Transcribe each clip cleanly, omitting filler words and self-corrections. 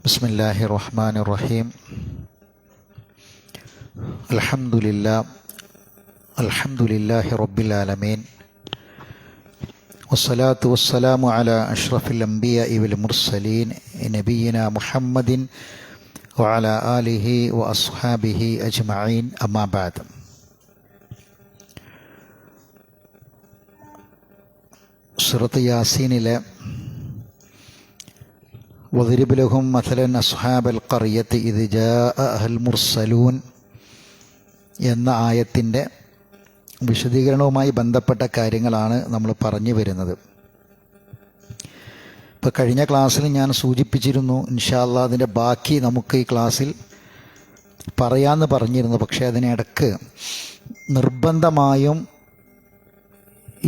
ബിസ്മില്ലാഹിർ റഹ്മാനിർ റഹീം. അൽഹംദുലില്ലാഹി റബ്ബിൽ ആലമീൻ. വസ്സലാത്തു വസ്സലാമു അലാ അഷ്റഫിൽ അംബിയാഇ വൽ മുർസലീൻ നബിയിനാ മുഹമ്മദിൻ വഅലാ ആലിഹി വഅസ്ഹാബിഹി അജ്മഈൻ. അമ്മാ ബഅദ്. സൂറത്ത് യാസീനിലെ വദ്രിബ് ലഹും മസലൻ അസ്ഹാബൽ ഖറിയത്തി ഇദ് ജാഅഹൽ മുർസലൂൻ എന്ന ആയത്തിൻ്റെ വിശദീകരണവുമായി ബന്ധപ്പെട്ട കാര്യങ്ങളാണ് നമ്മൾ പറഞ്ഞു വരുന്നത്. ഇപ്പോൾ കഴിഞ്ഞ ക്ലാസ്സിൽ ഞാൻ സൂചിപ്പിച്ചിരുന്നു, ഇൻഷാ അല്ലാഹ് അതിൻ്റെ ബാക്കി നമുക്ക് ഈ ക്ലാസ്സിൽ പറയാമെന്ന് പറഞ്ഞിരുന്നു. പക്ഷേ അതിനിടക്ക് നിർബന്ധമായും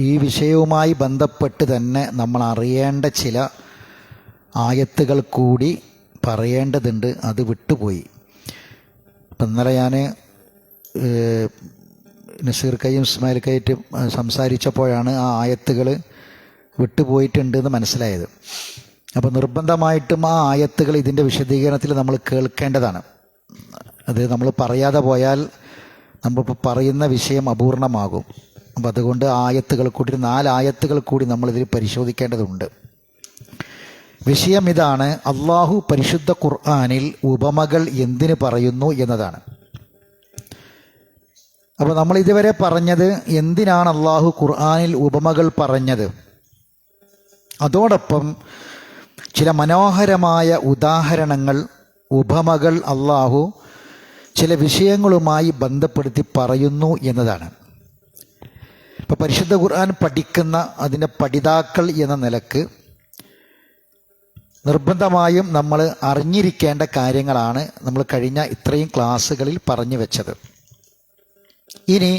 ഈ വിഷയവുമായി ബന്ധപ്പെട്ട് തന്നെ നമ്മൾ അറിയേണ്ട ചില ആയത്തുകൾ കൂടി പറയേണ്ടതുണ്ട്, അത് വിട്ടുപോയി. ഇപ്പം ഇന്നലെ ഞാൻ നസീർ കയ്യും ഇസ്മായിൽ കയ്യായിട്ട് സംസാരിച്ചപ്പോഴാണ് ആ ആയത്തുകൾ വിട്ടുപോയിട്ടുണ്ടെന്ന് മനസ്സിലായത്. അപ്പോൾ നിർബന്ധമായിട്ടും ആ ആയത്തുകൾ ഇതിൻ്റെ വിശദീകരണത്തിൽ നമ്മൾ കേൾക്കേണ്ടതാണ്. അത് നമ്മൾ പറയാതെ പോയാൽ നമ്മളിപ്പോൾ പറയുന്ന വിഷയം അപൂർണമാകും. അപ്പം അതുകൊണ്ട് ആയത്തുകൾ കൂടി 4 ആയത്തുകൾ കൂടി നമ്മളിതിൽ പരിശോധിക്കേണ്ടതുണ്ട്. വിഷയം ഇതാണ്: അള്ളാഹു പരിശുദ്ധ ഖുർആനിൽ ഉപമകൾ എന്തിനു പറയുന്നു എന്നതാണ്. അപ്പോൾ നമ്മൾ ഇതുവരെ പറഞ്ഞത് എന്തിനാണ് അള്ളാഹു ഖുർആനിൽ ഉപമകൾ പറഞ്ഞത്, അതോടൊപ്പം ചില മനോഹരമായ ഉദാഹരണങ്ങൾ, ഉപമകൾ അള്ളാഹു ചില വിഷയങ്ങളുമായി ബന്ധപ്പെടുത്തി പറയുന്നു എന്നതാണ്. ഇപ്പോൾ പരിശുദ്ധ ഖുർആൻ പഠിക്കുന്ന അതിൻ്റെ പഠിതാക്കൾ എന്ന നിലക്ക് നിർബന്ധമായും നമ്മൾ അറിഞ്ഞിരിക്കേണ്ട കാര്യങ്ങളാണ് നമ്മൾ കഴിഞ്ഞ ഇത്രയും ക്ലാസ്സുകളിൽ പറഞ്ഞു വെച്ചത്. ഇനി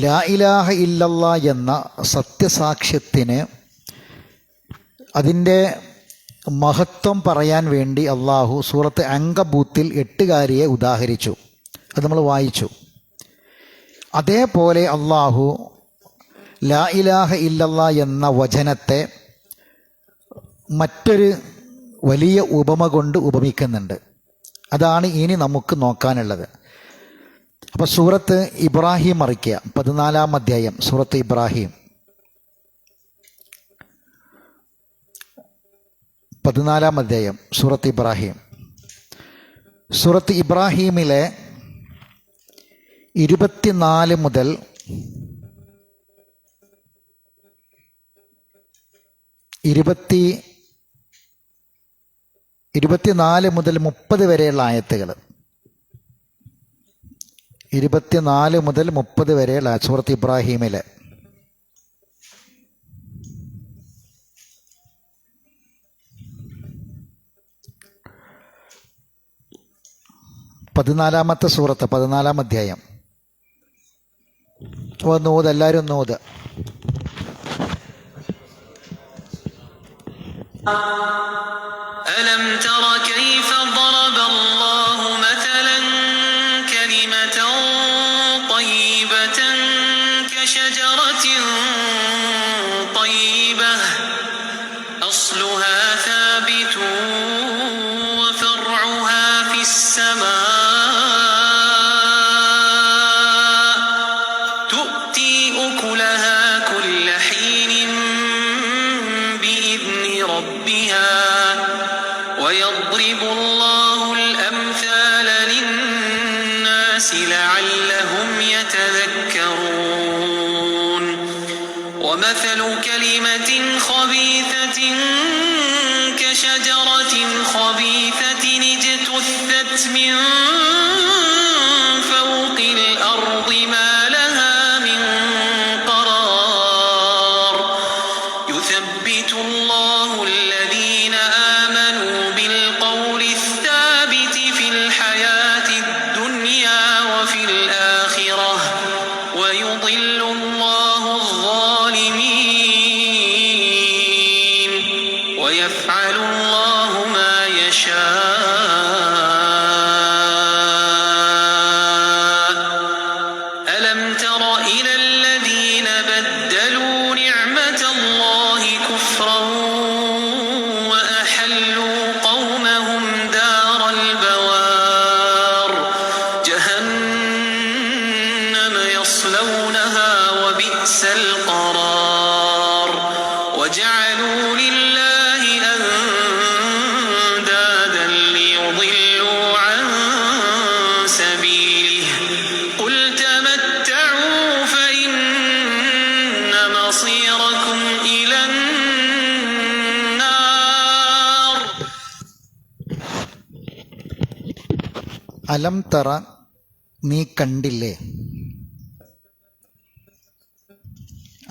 ലാ ഇലാഹ ഇല്ലല്ലാ എന്ന സത്യസാക്ഷ്യത്തിന് അതിൻ്റെ മഹത്വം പറയാൻ വേണ്ടി അള്ളാഹു സൂറത്ത് അങ്കബൂത്തിൽ 8 കാര്യയെ ഉദാഹരിച്ചു. അത് നമ്മൾ വായിച്ചു. അതേപോലെ അള്ളാഹു ലാ ഇലാഹ ഇല്ലല്ലാ എന്ന വചനത്തെ മറ്റൊരു വലിയ ഉപമ കൊണ്ട് ഉപമിക്കുന്നുണ്ട്. അതാണ് ഇനി നമുക്ക് നോക്കാനുള്ളത്. അപ്പോൾ സൂറത്ത് ഇബ്രാഹിം മറിക്കുക, 14-ാം അധ്യായം. സൂറത്ത് ഇബ്രാഹിം 14-ാം അധ്യായം. സൂറത്ത് ഇബ്രാഹിം. സൂറത്ത് ഇബ്രാഹീമിലെ 24 മുതൽ 30 വരെയുള്ള ആയത്തുകൾ. 24 മുതൽ 30 വരെയുള്ള സൂറത്ത് ഇബ്രാഹീമിലെ 14-ാമത്തെ സൂറത്ത് 14-ാം അധ്യായം. ഒന്ന് എല്ലാവരും ഒന്ന് ഓത്. ألم تر كيف ضرب الله مثلا كلمة طيبة كشجرة طيبة أصلها ثابت وفرعها في السماء تؤتي أكلها كل حين بإذن ربها ويضرب الله الأمثال للناس لعلهم يتذكرون ومثل كلمة خبيثة كشجرة خبيثة اجتثت من فوق الأرض ما لها من قرار يثبت الله الذين آمنوا بالقول الثابت في الحياة الدنيا وفي الآخرة ويضل الله الظالمين ويفعل الله ما يشاء ألم تر إلى الذين بدلوا نعمة الله كفرا وأحلوا وجعلوا لله أندادا ليضلوا عن سبيله قل تمتعوا فإن مصيركم إلى النار. അലം തറ, നീ കണ്ടില്ലേ?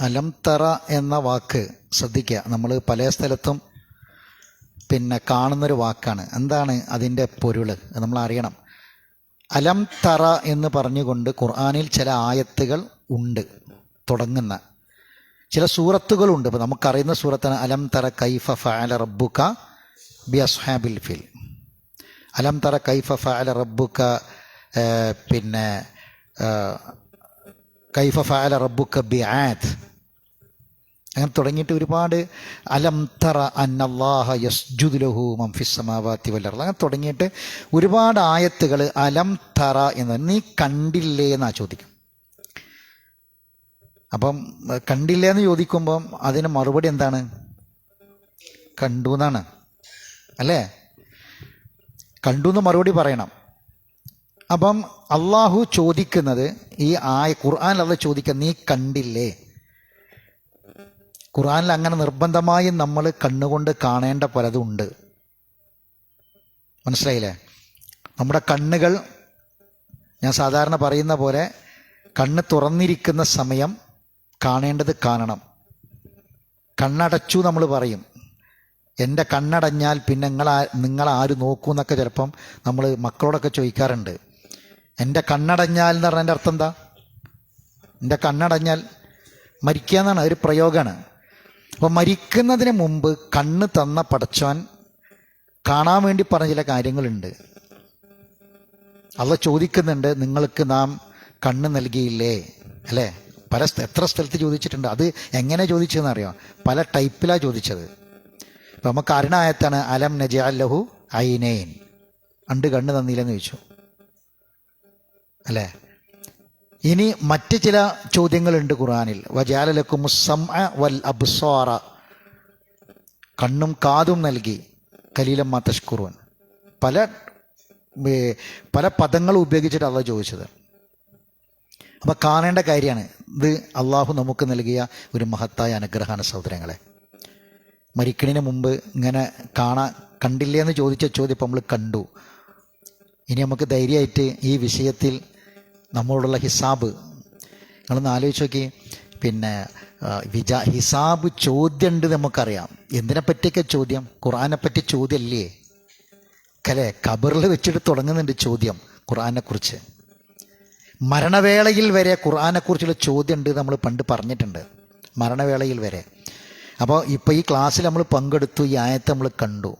അലം തറ എന്ന വാക്ക് ശ്രദ്ധിക്കുക. നമ്മൾ പല സ്ഥലത്തും കാണുന്നൊരു വാക്കാണ്. എന്താണ് അതിൻ്റെ പൊരുൾ നമ്മൾ അറിയണം. അലം തറ എന്ന് പറഞ്ഞുകൊണ്ട് ഖുർആനിൽ ചില ആയത്തുകൾ ഉണ്ട്, തുടങ്ങുന്ന ചില സൂറത്തുകളുണ്ട്. ഇപ്പോൾ നമുക്കറിയുന്ന സൂറത്താണ് അലം തറ കൈഫ ഫഅല റബ്ബുക ബി അസ്ഹാബിൽ ഫിൽ. അലം തറ കൈഫ ഫഅല റബ്ബുക കൈഫ ഫഅല റബ്ബുക ബി ആദ്, അങ്ങനെ തുടങ്ങിയിട്ട് ഒരുപാട് അലം തറ അന്നല്ലാഹ യസ്ജുദു ലഹു മൻ ഫിസ് സമാവാതി വൽ അർദ്, അങ്ങനെ തുടങ്ങിയിട്ട് ഒരുപാട് ആയത്തുകൾ അലം തറ എന്ന് നീ കണ്ടില്ലേ എന്നാ ചോദിക്കും. അപ്പം കണ്ടില്ലേ എന്ന് ചോദിക്കുമ്പം അതിന് മറുപടി എന്താണ്? കണ്ടു എന്നാണ്, അല്ലേ? കണ്ടു എന്ന് മറുപടി പറയണം. അപ്പം അള്ളാഹു ചോദിക്കുന്നത്, ഈ ഖുർആനിൽ അള്ളാഹു ചോദിക്കുന്നത് നീ കണ്ടില്ലേ? ഖുർആനിൽ അങ്ങനെ നിർബന്ധമായും നമ്മൾ കണ്ണുകൊണ്ട് കാണേണ്ട പലതും ഉണ്ട്. മനസ്സിലായില്ലേ? നമ്മുടെ കണ്ണുകൾ, ഞാൻ സാധാരണ പറയുന്ന പോലെ, കണ്ണ് തുറന്നിരിക്കുന്ന സമയം കാണേണ്ടത് കാണണം. കണ്ണടച്ചു നമ്മൾ പറയും. എൻ്റെ കണ്ണടഞ്ഞാൽ പിന്നെ നിങ്ങളാര് നോക്കൂ എന്നൊക്കെ ചിലപ്പം നമ്മൾ മക്കളോടൊക്കെ ചോദിക്കാറുണ്ട്. എൻ്റെ കണ്ണടഞ്ഞാൽ എന്ന് പറഞ്ഞതിൻ്റെ അർത്ഥം എന്താ? എൻ്റെ കണ്ണടഞ്ഞാൽ മരിക്കുക എന്നാണ്, ഒരു പ്രയോഗമാണ്. അപ്പോൾ മരിക്കുന്നതിന് മുമ്പ് കണ്ണ് തന്ന പടച്ചവൻ കാണാൻ വേണ്ടി പറഞ്ഞ ചില കാര്യങ്ങളുണ്ട്. അള്ളാഹ് ചോദിക്കുന്നുണ്ട്, നിങ്ങൾക്ക് നാം കണ്ണ് നൽകിയില്ലേ? അല്ലേ? എത്ര സ്ഥലത്ത് ചോദിച്ചിട്ടുണ്ട്. അത് എങ്ങനെ ചോദിച്ചതെന്ന് അറിയാം, പല ടൈപ്പിലാണ് ചോദിച്ചത്. ഇപ്പം നമുക്ക് അറിയണ ആയത്താണ് അലം നജഅൽ ലഹു ഐനൈൻ, രണ്ട് കണ്ണ് തന്നില്ലെന്ന് ചോദിച്ചു, അല്ലേ? ഇനി മറ്റ് ചില ചോദ്യങ്ങളുണ്ട് ഖുർആനിൽ. വജഅല ലക്കുമുസ് സമഅ വൽ അബ്സാറ, കണ്ണും കാതും നൽകി, ഖലീലൻ മാ തശ്കുറൂൻ. പല പദങ്ങൾ ഉപയോഗിച്ചിട്ട് അള്ളാഹ് ചോദിച്ചത്. അപ്പം കാണേണ്ട കാര്യമാണ്. ഇത് അള്ളാഹു നമുക്ക് നൽകിയ ഒരു മഹത്തായ അനുഗ്രഹമാണ് സഹോദരങ്ങളെ. മരിക്കണിന് മുമ്പ് ഇങ്ങനെ കണ്ടില്ലേ എന്ന് ചോദിച്ച ചോദ്യം ഇപ്പം നമ്മൾ കണ്ടു. ഇനി നമുക്ക് ധൈര്യമായിട്ട് ഈ വിഷയത്തിൽ നമ്മളോടുള്ള ഹിസാബ് നിങ്ങളൊന്ന് ആലോചിച്ച് നോക്കി. ഹിസാബ് ചോദ്യം ഉണ്ട് നമുക്കറിയാം. എന്തിനെ പറ്റിയൊക്കെ ചോദ്യം? ഖുർആനെ പറ്റി ചോദ്യമല്ലേ? അല്ലേ? ഖബറിൽ വെച്ചിട്ട് തുടങ്ങുന്നുണ്ട് ചോദ്യം ഖുർആനെക്കുറിച്ച്. മരണവേളയിൽ വരെ ഖുർആനെക്കുറിച്ചുള്ള ചോദ്യം ഉണ്ട്, നമ്മൾ പണ്ട് പറഞ്ഞിട്ടുണ്ട്, മരണവേളയിൽ വരെ. അപ്പോൾ ഇപ്പോൾ ഈ ക്ലാസ്സിൽ നമ്മൾ പങ്കെടുത്തു, ഈ ആയത്ത് നമ്മൾ കണ്ടു.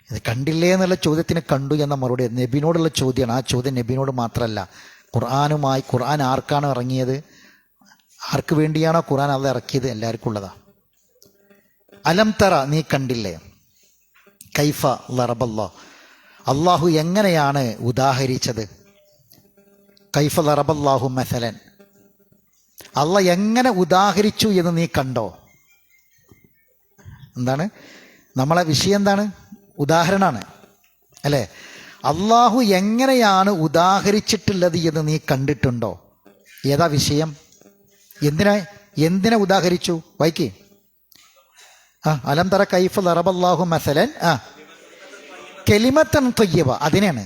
ഇത് കണ്ടില്ലേ എന്നുള്ള ചോദ്യത്തിന് കണ്ടു എന്ന മറുപടി നബിനോടുള്ള ചോദ്യമാണ്. ആ ചോദ്യം നബിനോട് മാത്രമല്ല, ഖുർആൻ ആർക്കാണ് ഇറങ്ങിയത്, ആർക്ക് വേണ്ടിയാണോ ഖുർആൻ അത് ഇറക്കിയത്, എല്ലാവർക്കും ഉള്ളതാണ്. അലം തറ, നീ കണ്ടില്ലേ? കൈഫ ലറബല്ലാഹ്, അള്ളാഹു എങ്ങനെയാണ് ഉദാഹരിച്ചത്? കൈഫ ലറബല്ലാഹു മസലൻ, അള്ളാഹ് എങ്ങനെ ഉദാഹരിച്ചു എന്ന് നീ കണ്ടോ? എന്താണ് നമ്മളെ വിഷയം? എന്താണ്? ഉദാഹരണമാണ്, അല്ലേ? അള്ളാഹു എങ്ങനെയാണ് ഉദാഹരിച്ചിട്ടുള്ളത് എന്ന് നീ കണ്ടിട്ടുണ്ടോ? ഏതാ വിഷയം? എന്തിനെ ഉദാഹരിച്ചു? വായിക്കേ. അലം തറ കൈഫ ലറബല്ലാഹു മസലൻ കലിമത്തൻ ത്വയ്യിബ, അതിനാണ്.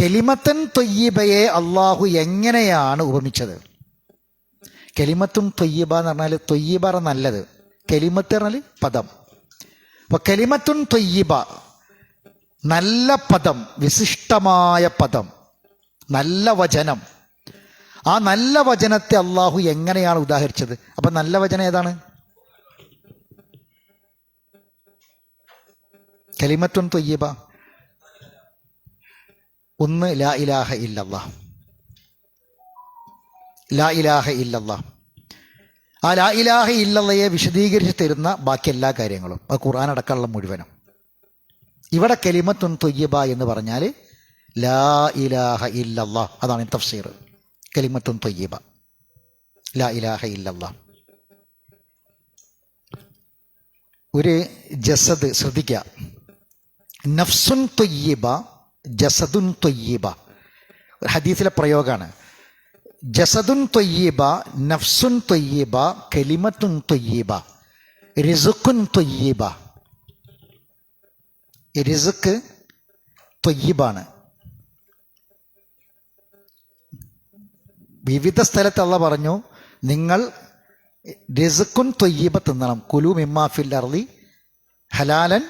കലിമത്തൻ ത്വയ്യിബയെ അള്ളാഹു എങ്ങനെയാണ് ഉപമിച്ചത്? കലിമത്തും ത്വയ്യിബ എന്ന് പറഞ്ഞാൽ ത്വയ്യിബ നല്ലത്, കലിമത്ത് പറഞ്ഞാൽ പദം. അപ്പോൾ കലിമത്തുൻ ത്വയ്യിബ, നല്ല പദം, വിശിഷ്ടമായ പദം, നല്ല വചനം. ആ നല്ല വചനത്തെ അള്ളാഹു എങ്ങനെയാണ് ഉദാഹരിച്ചത്? അപ്പം നല്ല വചനം ഏതാണ്? കലിമത്തുൻ ത്വയ്യിബ ഒന്ന് ലാ ഇലാഹ ഇല്ലല്ലാഹ്. ലാ ഇലാഹ ഇല്ലല്ലാഹ്. ആ ലാ ഇലാഹ ഇല്ലല്ലയെ വിശദീകരിച്ച് തരുന്ന ബാക്കി എല്ലാ കാര്യങ്ങളും, അത് ഖുർആൻ അടക്കമുള്ള മുഴുവനും. ഇവിടെ കലിമത്തുൻ ത്വയ്യിബ എന്ന് പറഞ്ഞാൽ ലാ ഇലാഹ ഇല്ലല്ലാഹ്, അതാണ് തഫ്സീർ. കലിമത്തുൻ ത്വയ്യിബ, ലാ ഇലാഹ ഇല്ലല്ലാഹ്. ഒരു ജസദ്, ശ്രദ്ധിക്കുക, നഫ്സുൻ ത്വയ്യിബ ജസദുൻ ത്വയ്യിബ, ഒരു ഹദീസിലെ പ്രയോഗമാണ്. ജസദുൻ ത്വയ്യിബ, നഫ്സുൻ ത്വയ്യിബ, കലിമത്തുൻ ത്വയ്യിബ, റിസുഖുൻ ത്വയ്യിബ. റിസുഖ് ത്വയ്യിബാണ്. വിവിധ സ്ഥലത്ത് അള്ളാഹ് പറഞ്ഞു, നിങ്ങൾ റിസുഖുൻ ത്വയ്യിബ തിന്നണം. കുലു മിമ്മാ ഫിൽ അർളി ഹലാലൻ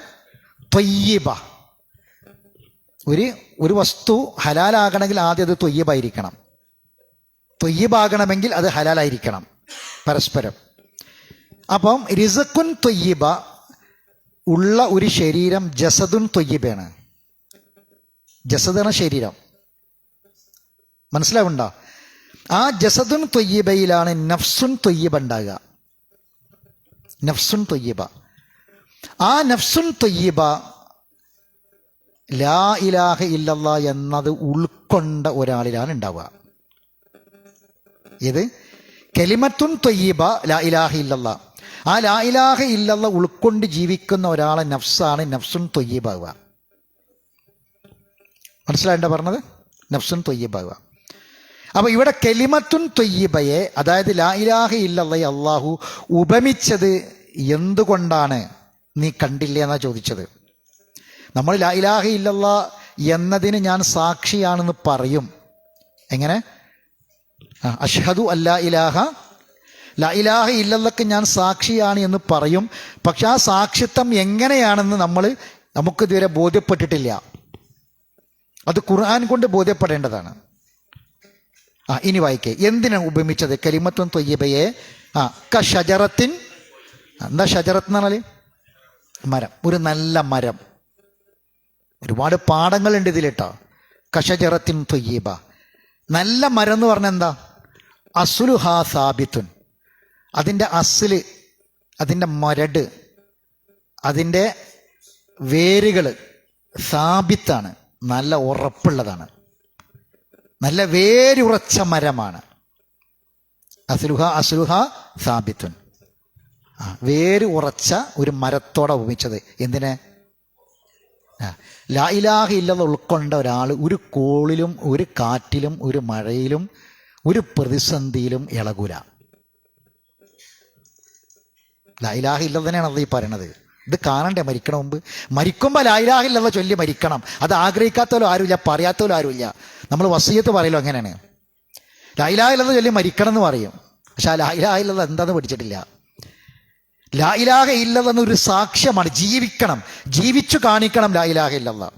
ത്വയ്യിബ. ഒരു വസ്തു ഹലാലാകണമെങ്കിൽ ആദ്യം അത് ത്വയ്യിബായിരിക്കണം. ത്വയ്യിബാകണമെങ്കിൽ അത് ഹലാലായിരിക്കണം പരസ്പരം. അപ്പം റിസുഖുൻ ത്വയ്യിബ ഉള്ള ഒരു ശരീരം ജസദുൻ ത്വയ്യിബാണ്. ജസദാണ് ശരീരം, മനസ്സിലാവുണ്ടോ? ആ ജസദുൻ ത്വയ്യിബയിലാണ് നഫ്സുൻ ത്വയ്യിബ ഉണ്ടാകുക. നഫ്സുൻ ത്വയ്യിബ, ആ നഫ്സുൻ ത്വയ്യിബ ലാ ഇലാഹ ഇല്ലല്ലാ എന്നത് ഉൾക്കൊണ്ട ഒരാളിലാണ് ഉണ്ടാവുക. ഇത് കലിമത്തുൻ ത്വയ്യിബ ലാ ഇലാഹ ഇല്ലല്ലാ. ആ ലാ ഇലാഹ ഇല്ലല്ലാ ഉൾക്കൊണ്ട് ജീവിക്കുന്ന ഒരാളെ നഫ്സാണ് നഫ്സുൻ ത്വയ്യിബാവുക. മനസ്സിലായിട്ടാ പറഞ്ഞത്? നഫ്സുൻ ത്വയ്യിബാവുക. അപ്പോൾ ഇവിടെ കലിമത്തുൻ ത്വയ്യിബയെ, അതായത് ലാ ഇലാഹ ഇല്ലല്ലാഹ് അള്ളാഹു ഉപമിച്ചത് എന്തുകൊണ്ടാണ് നീ കണ്ടില്ലേ എന്നാ ചോദിച്ചത്. നമ്മൾ ലാ ഇലാഹ ഇല്ലല്ലാഹ് എന്നതിന് ഞാൻ സാക്ഷിയാണെന്ന് പറയും. എങ്ങനെ? അഷ്ഹദു അല്ലാ ഇലാഹ, ലാ ഇലാഹ ഇല്ലല്ലാഹ്ക്ക് ഞാൻ സാക്ഷിയാണ് എന്ന് പറയും. പക്ഷെ ആ സാക്ഷിത്വം എങ്ങനെയാണെന്ന് നമുക്കിതുവരെ ബോധ്യപ്പെട്ടിട്ടില്ല. അത് ഖുർആൻ കൊണ്ട് ബോധ്യപ്പെടേണ്ടതാണ്. ഇനി വായിക്കേ, എന്തിനാണ് ഉപമിച്ചത് കലിമത്തുൻ ത്വയ്യിബയെ? ഷജറത്തിൻ. എന്താ ഷജറത്ത് എന്ന് പറഞ്ഞാൽ? മരം, ഒരു നല്ല മരം. ഒരുപാട് പാഠങ്ങളുണ്ട് ഇതിലിട്ടോ. കഷജറത്തിൻ ത്വയ്യിബ, നല്ല മരം എന്ന് പറഞ്ഞാൽ എന്താ? അസ്ലുഹാ സാബിത്തുൻ, അതിൻ്റെ അസ്ല്, അതിൻ്റെ മരട്, അതിൻ്റെ വേരുകൾ സാബിത്താണ്, നല്ല ഉറപ്പുള്ളതാണ്, നല്ല വേരുറച്ച മരമാണ്. അസ്ലുഹ സാബിത്തുൻ, വേര് ഉറച്ച ഒരു മരത്തോടെ ഉപമിച്ചത്. എന്തിനെ? ലാ ഇലാഹ ഇല്ലല്ലാഹ് ഉൾക്കൊണ്ട ഒരാൾ ഒരു കോളിലും ഒരു കാറ്റിലും ഒരു മഴയിലും ഒരു പ്രതിസന്ധിയിലും ഇളകൂല. ലാ ഇലാഹ ഇല്ലല്ലാഹ് തന്നെയാണ് അത് ഈ പറയണത്. ഇത് കാണണ്ടേ മരിക്കണ മുമ്പ്? മരിക്കുമ്പോൾ ലാ ഇലാഹ ഇല്ലല്ലാഹ് ചൊല്ലി മരിക്കണം. അത് ആഗ്രഹിക്കാത്തവരും ആരുമില്ല, പറയാത്തവരും ആരുമില്ല. നമ്മൾ വസിയത്ത് പറയലോ അങ്ങനെയാണ്, ലാ ഇലാഹ ഇല്ലല്ലാഹ് ചൊല്ലി മരിക്കണം എന്ന് പറയും. പക്ഷെ ആ ലാ ഇലാഹ ഇല്ലല്ലാഹ് എന്താന്ന് പഠിച്ചിട്ടില്ല. ലാ ഇലാഹ ഇല്ലല്ലാഹ് എന്നൊരു സാക്ഷ്യമാണ്. ജീവിക്കണം, ജീവിച്ചു കാണിക്കണം ലാ ഇലാഹ ഇല്ലല്ലാഹ്.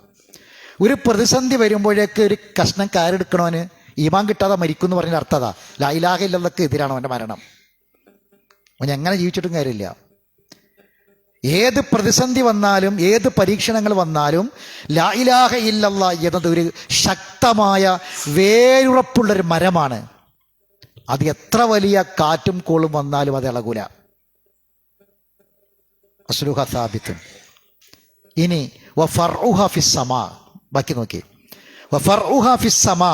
ഒരു പ്രതിസന്ധി വരുമ്പോഴേക്ക് ഒരു കഷ്ണം കയറെടുക്കണവന് ഈമാൻ കിട്ടാതെ മരിക്കും എന്ന് പറഞ്ഞ അർത്ഥതാ. ലാ ഇലാഹ ഇല്ലല്ലാഹ്ക്ക് എതിരാണ് അവൻ്റെ മരണം. അവൻ എങ്ങനെ ജീവിച്ചിട്ടും കാര്യമില്ല. ഏത് പ്രതിസന്ധി വന്നാലും ഏത് പരീക്ഷണങ്ങൾ വന്നാലും ലാ ഇലാഹ ഇല്ലല്ലാഹ് എന്നത് ഒരു ശക്തമായ വേരുറപ്പുള്ളൊരു മരമാണ്. അത് എത്ര വലിയ കാറ്റും കോളും വന്നാലും അത് ഇളകൂല. അസ്ലുഹ സാബിത്തുൻ. ഇനി വഫർഉഹ ഫിസ്സമാ, ബാക്കി നോക്കി. വഫർഉഹ ഫിസ്സമാ,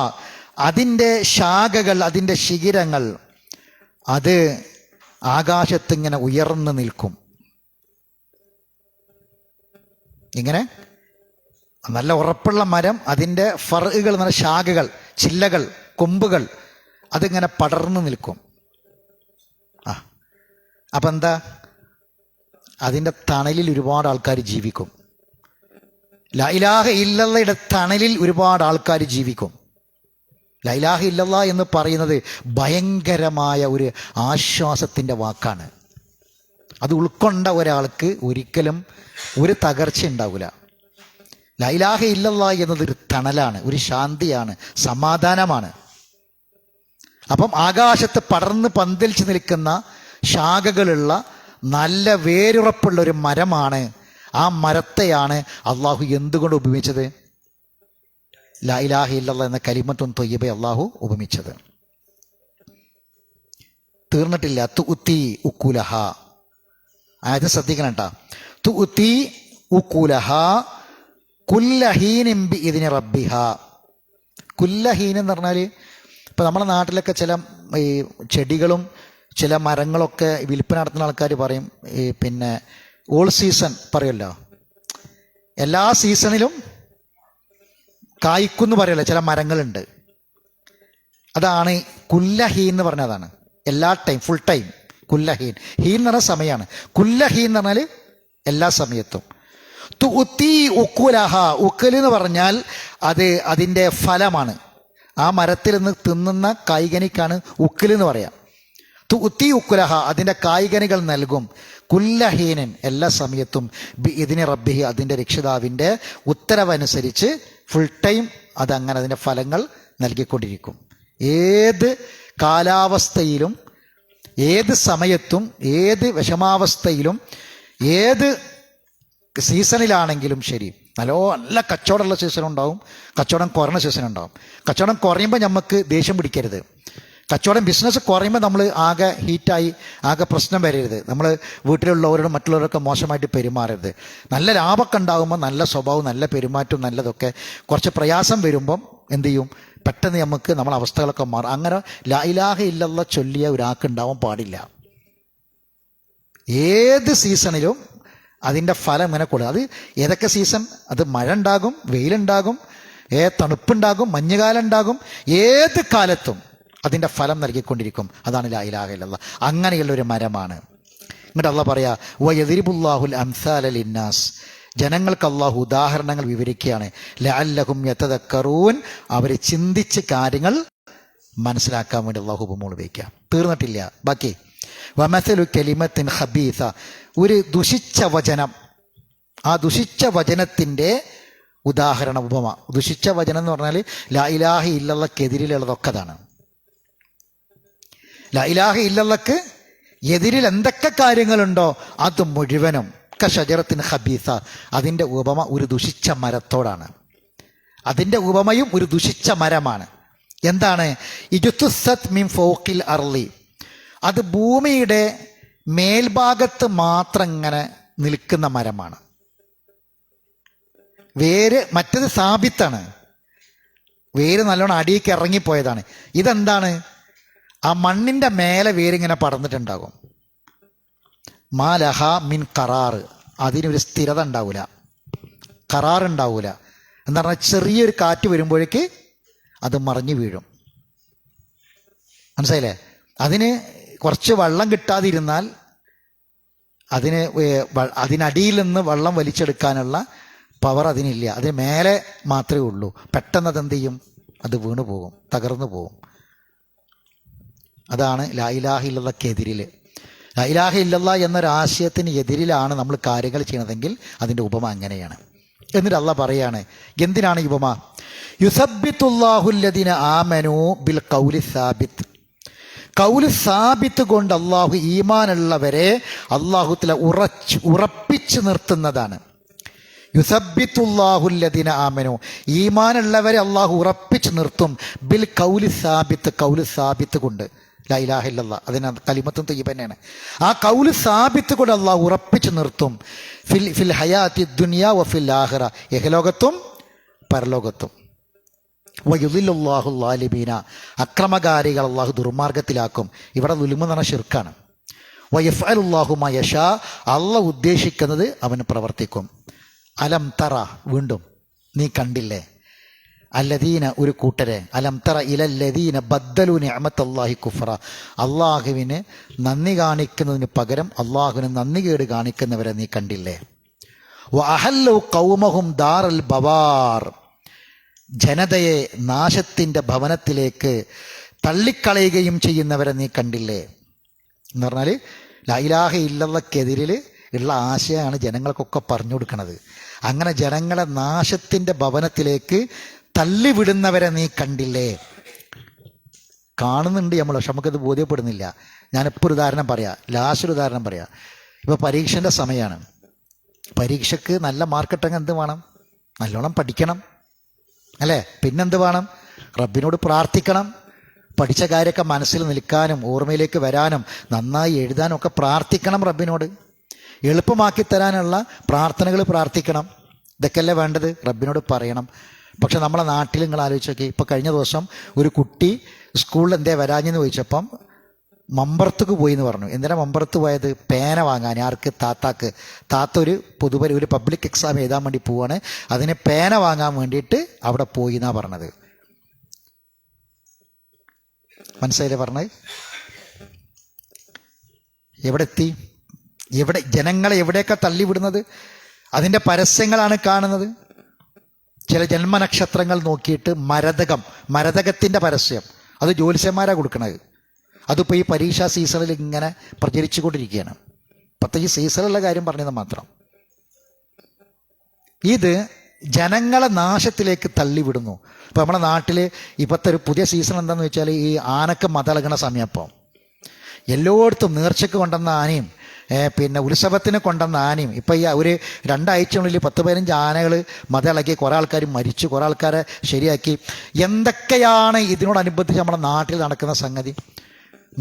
അതിൻ്റെ ശാഖകൾ, അതിൻ്റെ ശിഖിരങ്ങൾ അത് ആകാശത്തിങ്ങനെ ഉയർന്നു നിൽക്കും. ഇങ്ങനെ നല്ല ഉറപ്പുള്ള മരം, അതിൻ്റെ ഫർഉകൾ എന്ന് പറഞ്ഞ ശാഖകൾ, ചില്ലകൾ, കൊമ്പുകൾ അതിങ്ങനെ പടർന്നു നിൽക്കും. അപ്പം എന്താ? അതിൻ്റെ തണലിൽ ഒരുപാട് ആൾക്കാർ ജീവിക്കും. ലാ ഇലാഹ ഇല്ലല്ലാഹയുടെ തണലിൽ ഒരുപാട് ആൾക്കാർ ജീവിക്കും. ലാ ഇലാഹ ഇല്ലല്ലാഹ് എന്ന് പറയുന്നത് ഭയങ്കരമായ ഒരു ആശ്വാസത്തിൻ്റെ വാക്കാണ്. അത് ഉൾക്കൊണ്ട ഒരാൾക്ക് ഒരിക്കലും ഒരു തകർച്ച ഉണ്ടാവില്ല. ലാ ഇലാഹ ഇല്ലല്ലാഹ് എന്നതൊരു തണലാണ്, ഒരു ശാന്തിയാണ്, സമാധാനമാണ്. അപ്പം ആകാശത്ത് പടർന്ന് പന്തലിച്ച് നിൽക്കുന്ന ശാഖകളുള്ള നല്ല വേരുറപ്പുള്ള ഒരു മരമാണ്. ആ മരത്തെയാണ് അള്ളാഹു എന്തുകൊണ്ട് ഉപമിച്ചത്? ലാ ഇലാഹ ഇല്ലല്ലാഹ് എന്ന കലിമത്തുൻ ത്വയ്യിബ അള്ളാഹു ഉപമിച്ചത്. തീർന്നിട്ടില്ല. തുഅ്തി ഉക്കുലഹ, ആയത് ശ്രദ്ധിക്കണം കേട്ടോ. തുഅ്തി ഉക്കുലഹ കുല്ല ഹീനിൻ ബിഇദ്നി റബ്ബിഹ. കുല്ല ഹീൻ എന്ന് പറഞ്ഞാൽ ഇപ്പം നമ്മുടെ നാട്ടിലൊക്കെ ചില ഈ ചെടികളും ചില മരങ്ങളൊക്കെ വിൽപ്പന നടത്തുന്ന ആൾക്കാർ പറയും, പിന്നെ ഓൾ സീസൺ പറയുമല്ലോ, എല്ലാ സീസണിലും കായ്ക്കുന്ന് പറയുമല്ലോ ചില മരങ്ങളുണ്ട്. അതാണ് കുല്ലഹീൻ എന്ന് പറഞ്ഞതാണ്. എല്ലാ ടൈം, ഫുൾ ടൈം. കുല്ലഹീൻ, ഹീൻ എന്ന് പറഞ്ഞ സമയമാണ്. കുല്ലഹീൻ എന്ന് പറഞ്ഞാൽ എല്ലാ സമയത്തും. തുഅ്തി ഉക്കുലഹ, ഉക്കൽ എന്ന് പറഞ്ഞാൽ അത് അതിൻ്റെ ഫലമാണ്. ആ മരത്തിൽ നിന്ന് തിന്നുന്ന കായ്കനിക്കാണ് ഉക്കൽ എന്ന് പറയാം. തുഅ്തി ഉക്കുലഹ, അതിൻ്റെ കായ്കനികൾ നൽകും. കുല്ലഹീനൻ, എല്ലാ സമയത്തും. ഇതിന് റബ്ബിഹി, അതിൻ്റെ രക്ഷിതാവിൻ്റെ ഉത്തരവനുസരിച്ച് ഫുൾ ടൈം അതങ്ങനെ അതിൻ്റെ ഫലങ്ങൾ നൽകിക്കൊണ്ടിരിക്കും. ഏത് കാലാവസ്ഥയിലും, ഏത് സമയത്തും, ഏത് വിഷമാവസ്ഥയിലും, ഏത് സീസണിലാണെങ്കിലും ശരി. നല്ല കച്ചവടമുള്ള സീസൺ ഉണ്ടാവും, കച്ചവടം കുറഞ്ഞ സീസൺ ഉണ്ടാവും. കച്ചവടം കുറയുമ്പോൾ നമുക്ക് ദേഷ്യം പിടിക്കരുത്. കച്ചവടം ബിസിനസ് കുറയുമ്പോൾ നമ്മൾ ആകെ ഹീറ്റായി ആകെ പ്രശ്നം വരരുത്. നമ്മൾ വീട്ടിലുള്ളവരോടും മറ്റുള്ളവരൊക്കെ മോശമായിട്ട് പെരുമാറരുത്. നല്ല ലാഭമൊക്കെ ഉണ്ടാകുമ്പോൾ നല്ല സ്വഭാവം, നല്ല പെരുമാറ്റവും നല്ലതൊക്കെ. കുറച്ച് പ്രയാസം വരുമ്പം എന്തു ചെയ്യും, പെട്ടെന്ന് നമുക്ക് നമ്മളെ അവസ്ഥകളൊക്കെ മാറും. അങ്ങനെ ലാ ഇലാഹ ഇല്ലല്ലാഹ് ചൊല്ലിയ ഒരാൾക്കുണ്ടാവാൻ പാടില്ല. ഏത് സീസണിലും അതിൻ്റെ ഫലം ഇങ്ങനെ കൊടുക്കും. അത് ഏതൊക്കെ സീസൺ, അത് മഴ ഉണ്ടാകും, വെയിലുണ്ടാകും, തണുപ്പുണ്ടാകും, മഞ്ഞുകാലം ഉണ്ടാകും. ഏത് കാലത്തും അതിൻ്റെ ഫലം നൽകിക്കൊണ്ടിരിക്കും. അതാണ് ലാ ഇലാഹ ഇല്ലല്ലാഹ്. അങ്ങനെയുള്ളൊരു മരമാണ്. എന്നിട്ട് അള്ളാഹ് പറയാ, വയദ്രിബുല്ലാഹുൽ അംസാല ലിന്നാസ്, ജനങ്ങൾക്ക് അള്ളാഹു ഉദാഹരണങ്ങൾ വിവരിക്കുകയാണ്. ലഅല്ലഹും യതദക്കറൂൻ, അവർ ചിന്തിച്ച് കാര്യങ്ങൾ മനസ്സിലാക്കാൻ വേണ്ടി അള്ളാഹു ഉപമകൾ വയ്ക്കുക. തീർന്നിട്ടില്ല, ബാക്കി. വമസലു കലിമത്തിൻ ഖബീസ, ഒരു ദുഷിച്ച വചനം, ആ ദുഷിച്ച വചനത്തിൻ്റെ ഉദാഹരണ ഉപമ. ദുഷിച്ച വചനം എന്ന് പറഞ്ഞാൽ ലാ ഇലാഹ ഇല്ലല്ലാഹ്ക്കെതിരിലുള്ളതൊക്കെ അതാണ്. ലാ ഇലാഹ ഇല്ലല്ലാഹ്ക്ക് എതിരിൽ എന്തൊക്കെ കാര്യങ്ങളുണ്ടോ അത് മുഴുവനും. ഷജറത്തിന് ഖബീസ, അതിൻ്റെ ഉപമ ഒരു ദുഷിച്ച മരത്തോടാണ്. അതിൻ്റെ ഉപമയും ഒരു ദുഷിച്ച മരമാണ്. എന്താണ്? ഇജ്തുസ്സത് മിൻ ഫൗഖിൽ അർളി, അത് ഭൂമിയുടെ മേൽഭാഗത്ത് മാത്രം ഇങ്ങനെ നിൽക്കുന്ന മരമാണ്. വേര് മറ്റത് സാബിത്താണ്, വേര് നല്ലോണം അടിയിലേക്ക് ഇറങ്ങിപ്പോയതാണ്. ഇതെന്താണ്? ആ മണ്ണിൻ്റെ മേലെ വേരിങ്ങനെ പടർന്നിട്ടുണ്ടാകും. മാലഹ മിൻ കറാറ്, അതിനൊരു സ്ഥിരത ഉണ്ടാവില്ല, കറാറുണ്ടാവില്ല. എന്ന് പറഞ്ഞാൽ ചെറിയൊരു കാറ്റ് വരുമ്പോഴേക്ക് അത് മറിഞ്ഞു വീഴും. മനസ്സിലായില്ലേ? അതിന് കുറച്ച് വെള്ളം കിട്ടാതിരുന്നാൽ അതിനടിയിൽ നിന്ന് വെള്ളം വലിച്ചെടുക്കാനുള്ള പവർ അതിനില്ല. അതിന് മേലെ മാത്രമേ ഉള്ളൂ. പെട്ടെന്ന് അതെന്ത് ചെയ്യും? അത് വീണു പോകും, തകർന്നു പോകും. അതാണ് ലാ ഇലാഹ ഇല്ലല്ലാഹ്ക്കെതിരിൽ. ലാ ഇലാഹ ഇല്ലല്ലാഹ് എന്നൊരാശയത്തിന് എതിരിലാണ് നമ്മൾ കാര്യങ്ങൾ ചെയ്യണതെങ്കിൽ അതിൻ്റെ ഉപമ അങ്ങനെയാണ്. എന്നിട്ട് അള്ളാഹ് പറയാണ്, എന്തിനാണ് ഈ ഉപമ? യുസബ്ബിതുല്ലാഹുല്ലദീന ആമനൂ ബിൽ ഖൗലി സാബിത്ത്, കൗല് സാബിത്ത് കൊണ്ട് അള്ളാഹു ഈമാനുള്ളവരെ അള്ളാഹു തആല ഉറപ്പിച്ചു നിർത്തുന്നതാണ്. യുസബ്ബിതുല്ലാഹുല്ലദീന ആമനൂ, ഈമാനുള്ളവരെ അള്ളാഹു ഉറപ്പിച്ചു നിർത്തും. ബിൽ കൗലി സാബിത്ത്, കൗല് സാബിത്ത് കൊണ്ട്. ലാ ഇലാഹ ഇല്ലല്ലാഹ് അതിന് കലിമത്തും തയ്യിബ തന്നെയാണ്. ആ കൗല് സാബിത്ത് കൊണ്ട് അള്ളാഹു ഉറപ്പിച്ചു നിർത്തും. ഫിൽ ഹയാത്തി ദുനിയ വഫിൽ ആഖിറ, ഇഹലോകത്തും പരലോകത്തും. വയുദില്ലുല്ലാഹു ളാലിബീന, അക്രമകാരികൾ അള്ളാഹു ദുർമാർഗത്തിലാക്കും. ഇവിടെ ദുൽമ് എന്ന് പറഞ്ഞ ശിർക്കാണ്. വയഫ്അലുല്ലാഹു മാ യശാ, അള്ളാഹു ഉദ്ദേശിക്കുന്നത് അവന് പ്രവർത്തിക്കും. അലം തറ, വീണ്ടും നീ കണ്ടില്ലേ? അല്ലദീന, ഒരു കൂട്ടരെ. അലം തറ ഇലല്ലദീന ബദ്ദലു നിഅമത്തല്ലാഹി കുഫ്റ, അള്ളാഹുവിന് നന്ദി കാണിക്കുന്നതിന് പകരം അള്ളാഹുവിന് നന്ദികേട് കാണിക്കുന്നവരെ നീ കണ്ടില്ലേ? വഅഹല്ലു ഖൗമഹും ദാറൽ ബവാർ, ജനതയെ നാശത്തിൻ്റെ ഭവനത്തിലേക്ക് തള്ളിക്കളയുകയും ചെയ്യുന്നവരെ നീ കണ്ടില്ലേ? എന്ന് പറഞ്ഞാൽ ലാ ഇലാഹ ഇല്ലല്ലാഹ്ക്കെതിരിൽ ഉള്ള ആശയമാണ് ജനങ്ങൾക്കൊക്കെ പറഞ്ഞു കൊടുക്കുന്നത്. അങ്ങനെ ജനങ്ങളെ നാശത്തിൻ്റെ ഭവനത്തിലേക്ക് തള്ളിവിടുന്നവരെ നീ കണ്ടില്ലേ? കാണുന്നുണ്ട് നമ്മൾ, പക്ഷെ നമുക്കത് ബോധ്യപ്പെടുന്നില്ല. ഞാനിപ്പോൾ ഒരു ഉദാഹരണം പറയാം, ലാസ്റ്റൊരു ഉദാഹരണം പറയാം. ഇപ്പോൾ പരീക്ഷൻ്റെ സമയമാണ്. പരീക്ഷയ്ക്ക് നല്ല മാർക്കിട്ടെങ്കിൽ എന്ത് വേണം? നല്ലോണം പഠിക്കണം, അല്ലേ? പിന്നെന്ത് വേണം? റബ്ബിനോട് പ്രാർത്ഥിക്കണം. പഠിച്ച കാര്യമൊക്കെ മനസ്സിൽ നിൽക്കാനും ഓർമ്മയിലേക്ക് വരാനും നന്നായി എഴുതാനും ഒക്കെ പ്രാർത്ഥിക്കണം. റബ്ബിനോട് എളുപ്പമാക്കി തരാനുള്ള പ്രാർത്ഥനകൾ പ്രാർത്ഥിക്കണം. ഇതൊക്കെയല്ലേ വേണ്ടത്? റബ്ബിനോട് പറയണം. പക്ഷെ നമ്മളെ നാട്ടിൽ നിങ്ങൾ ആലോചിച്ച് നോക്കി. ഇപ്പോൾ കഴിഞ്ഞ ദിവസം ഒരു കുട്ടി സ്കൂളിൽ എന്തേ വരാഞ്ഞെന്ന് ചോദിച്ചപ്പം മമ്പറത്തേക്ക് പോയി എന്ന് പറഞ്ഞു. എന്തിനാ മമ്പറത്ത് പോയത്? പേന വാങ്ങാൻ. ആർക്ക്? താത്താക്ക്. താത്ത ഒരു പബ്ലിക് എക്സാം എഴുതാൻ വേണ്ടി പോവാണ്. അതിന് പേന വാങ്ങാൻ വേണ്ടിയിട്ട് അവിടെ പോയി എന്നാ പറഞ്ഞത്. മനസ്സിലായില്ലേ പറഞ്ഞത്? എവിടെ എത്തി? ജനങ്ങളെ എവിടെയൊക്കെ തള്ളിവിടുന്നത്? അതിൻ്റെ പരസ്യങ്ങളാണ് കാണുന്നത്. ചില ജന്മനക്ഷത്രങ്ങൾ നോക്കിയിട്ട് മരതകത്തിൻ്റെ പരസ്യം, അത് ജ്യോത്സ്യന്മാരാണ് കൊടുക്കണത്. അതിപ്പോൾ ഈ പരീക്ഷാ സീസണിൽ ഇങ്ങനെ പ്രചരിച്ചു കൊണ്ടിരിക്കുകയാണ്. പ്രത്യേകിച്ച് സീസണിലുള്ള കാര്യം പറഞ്ഞത് മാത്രം. ഇത് ജനങ്ങളെ നാശത്തിലേക്ക് തള്ളിവിടുന്നു. ഇപ്പോൾ നമ്മുടെ നാട്ടിൽ ഇപ്പോഴത്തെ ഒരു പുതിയ സീസൺ എന്താണെന്ന് വെച്ചാൽ ഈ ആനക്ക് മതളകണ സമയം. അപ്പോൾ എല്ലായിടത്തും നേർച്ചയ്ക്ക് കൊണ്ടുവന്ന ആനയും പിന്നെ ഉത്സവത്തിന് കൊണ്ടുവന്ന ആനയും ഇപ്പം ഈ ഒരു 2 ആഴ്ചകളിൽ 10-15 ആനകൾ മതയിളക്കി, കുറേ ആൾക്കാർ മരിച്ചു, കുറേ ആൾക്കാരെ ശരിയാക്കി. എന്തൊക്കെയാണ് ഇതിനോടനുബന്ധിച്ച് നമ്മുടെ നാട്ടിൽ നടക്കുന്ന സംഗതി?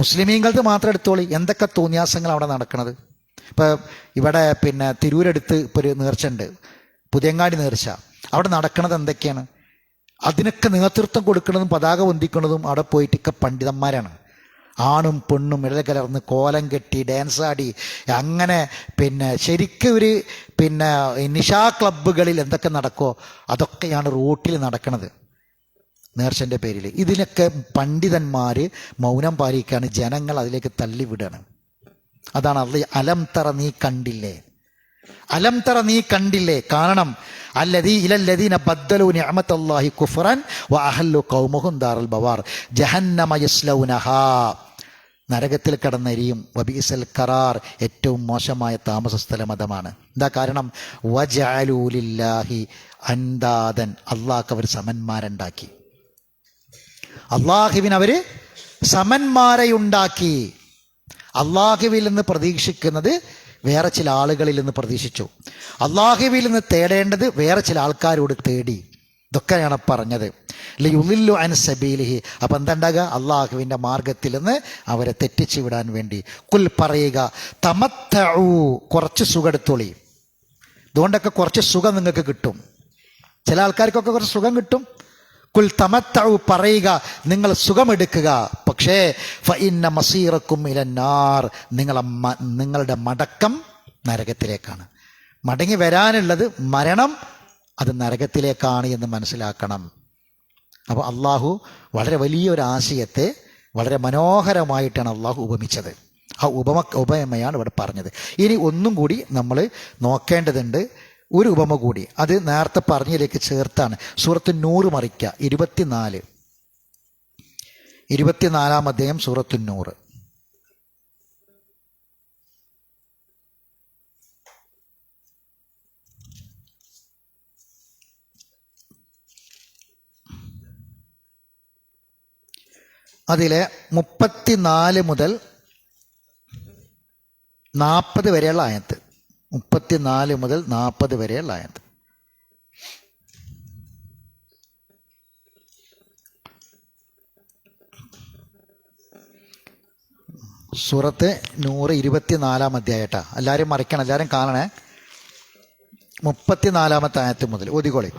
മുസ്ലിമീങ്ങൾക്ക് മാത്രം എടുത്തോളി, എന്തൊക്കെ തോന്നിയാസങ്ങൾ അവിടെ നടക്കുന്നത്. ഇപ്പോൾ ഇവിടെ പിന്നെ തിരൂരടുത്ത് ഇപ്പോൾ ഒരു നേർച്ച ഉണ്ട്, പുതിയങ്ങാടി നേർച്ച. അവിടെ നടക്കുന്നത് എന്തൊക്കെയാണ്? അതിനൊക്കെ നേതൃത്വം കൊടുക്കുന്നതും പതാക പൊന്തിക്കുന്നതും അവിടെ പോയിട്ടൊക്കെ പണ്ഡിതന്മാരാണ്. ആണും പെണ്ണും ഇടകലർന്ന് കോലം കെട്ടി ഡാൻസ് ആടി അങ്ങനെ പിന്നെ ശരിക്കും ഒരു പിന്നെ നിശാ ക്ലബ്ബുകളിൽ എന്തൊക്കെ നടക്കുമോ അതൊക്കെയാണ് റോട്ടിൽ നടക്കുന്നത് നേർച്ചൻ്റെ പേരിൽ. ഇതിനൊക്കെ പണ്ഡിതന്മാർ മൗനം പാലിക്കുകയാണ്, ജനങ്ങൾ അതിലേക്ക് തള്ളിവിടുകയാണ്. അതാണ് അലം തറ നീ കണ്ടില്ലേ, അലം തറ നീ കണ്ടില്ലേ. കാരണം ഇലല്ലദീന ബദ്ദലു നിഅമത്തല്ലാഹി കുഫ്റൻ വഅഹല്ലു ഖൗമുഹും ദാറൽ ബവാർ ജഹന്നമ യസ്ലൗനഹാ. നരകത്തിൽ കിടന്നരിയും. വബീസൽ ഖറാർ, ഏറ്റവും മോശമായ താമസ സ്ഥലം അതാണ്. എന്താ കാരണം? വജഅലൂ ലില്ലാഹി അൻദാദൻ, അള്ളാഹ്ക്ക് അവർ സമന്മാരുണ്ടാക്കി. അള്ളാഹുവിന് അവർ സമന്മാരെ ഉണ്ടാക്കി. അള്ളാഹുവിൽ നിന്ന് പ്രതീക്ഷിക്കുന്നത് വേറെ ചില ആളുകളിൽ നിന്ന് പ്രതീക്ഷിച്ചു. അള്ളാഹുവിൽ നിന്ന് തേടേണ്ടത് വേറെ ചില ആൾക്കാരോട് തേടി. ഇതൊക്കെയാണ് പറഞ്ഞത്. ലിയുളില്ലു അൻ സബീലിഹി. അപ്പം എന്തുണ്ടാകുക? അള്ളാഹുവിൻ്റെ മാർഗത്തിൽ നിന്ന് അവരെ തെറ്റിച്ചു വിടാൻ വേണ്ടി. കുൽ പറയുക, തമത്തഉ, കുറച്ച് സുഖം എടുത്തോളി. ഇതുകൊണ്ടൊക്കെ കുറച്ച് സുഖം നിങ്ങൾക്ക് കിട്ടും. ചില ആൾക്കാർക്കൊക്കെ കുറച്ച് സുഖം കിട്ടും. കുൽ തമത്തഉ, പറയുക നിങ്ങൾ സുഖമെടുക്കുക. പക്ഷേ ഫഇന്ന മസീറക്കും ഇലന്നാർ, നിങ്ങളുടെ മടക്കം നരകത്തിലേക്കാണ്. മടങ്ങി വരാനുള്ളത് മരണം, അത് നരകത്തിലേക്കാണ് എന്ന് മനസ്സിലാക്കണം. അപ്പോൾ അള്ളാഹു വളരെ വലിയൊരു ആശയത്തെ വളരെ മനോഹരമായിട്ടാണ് അള്ളാഹു ഉപമിച്ചത്. ആ ഉപമയാണ് ഇവിടെ പറഞ്ഞത്. ഇനി ഒന്നും കൂടി നമ്മൾ നോക്കേണ്ടതുണ്ട്, ഒരു ഉപമ കൂടി. അത് നേരത്തെ പറഞ്ഞതിലേക്ക് ചേർത്താണ്. സൂറത്ത് നൂറ് മറിക്കുക, 24-ാം അധ്യായം സൂറത്ത് നൂറ്. അതിലെ 34 മുതൽ 40 വരെയുള്ള ആയത്ത്. 34 മുതൽ 40 വരെയുള്ള ആയത്ത്. സൂറത്ത് നൂറ് 24-ാം അധ്യായട്ടാ. എല്ലാവരും മറിക്കണം, എല്ലാവരും കാണണേ. 34-ാമത്തെ ആയത്ത് മുതൽ ഓതിക്കോളി.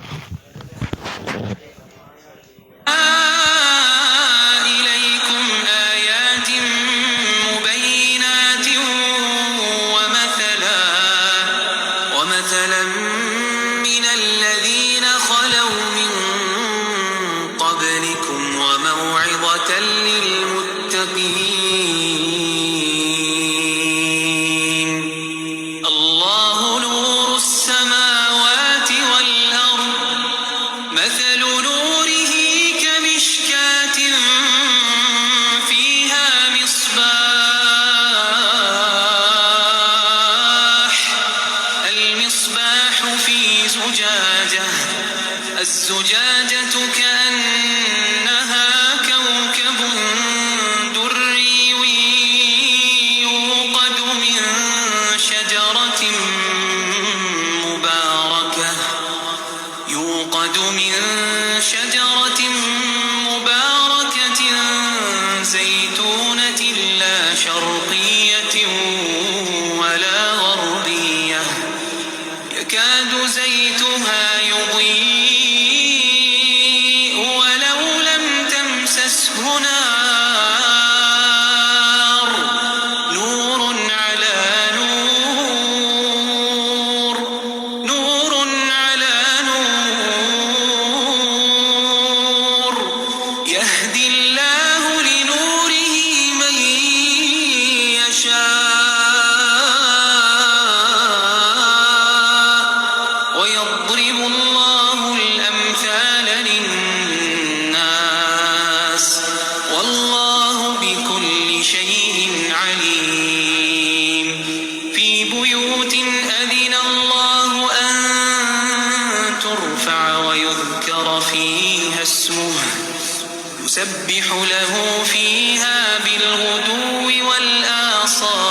الزجاجة كأنها كوكب دري يوقد من شجرة مباركة زيتونة لا شرقية ولا غربية يكاد زيتها يضيء ولو لم تمسسه نار يسبح له فيها بالغدو والآصال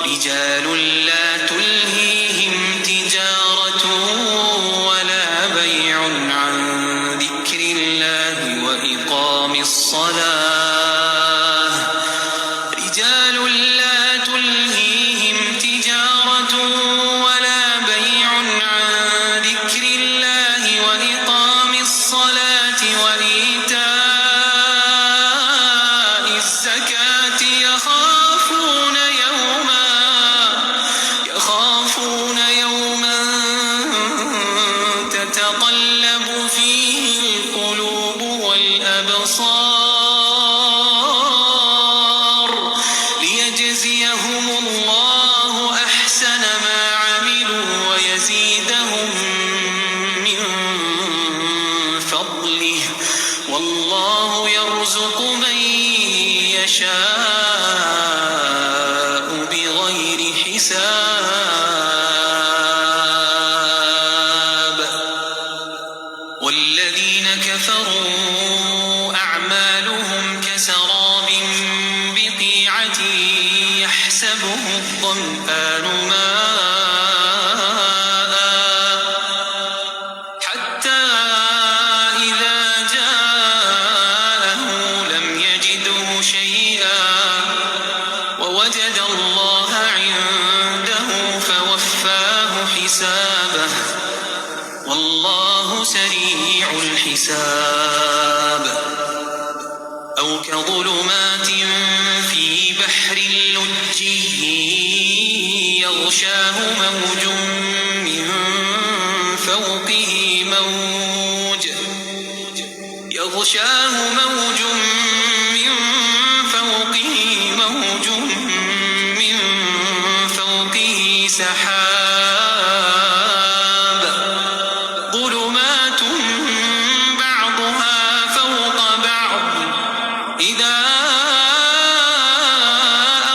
رجال لا تلهيهم تجارة ولا بيع عن ذكر الله وإقام الصلاة رجال لا تلهيهم تجارة ولا بيع عن ذكر الله وإقام الصلاة وإيتاء الزكاة يخافون يوما تتقلب فيه القلوب والأبصار ليجزيهم الله أحسن ما عملوا ويزيدهم من فضله والله يرزق من يشاء بغير حساب والذين كفروا أعمالهم كسراب بقيعة يحسبه الظمآن ماء حتى إذا جاءه لم يجده شيئا ووجد الله عنده فوفاه حسابه والله سريع الحساب أو كظلمات في بحر لجي يغشاه موج من فوقه موج من فوقه سحاب ظلمات بعضها فوق بعض إذا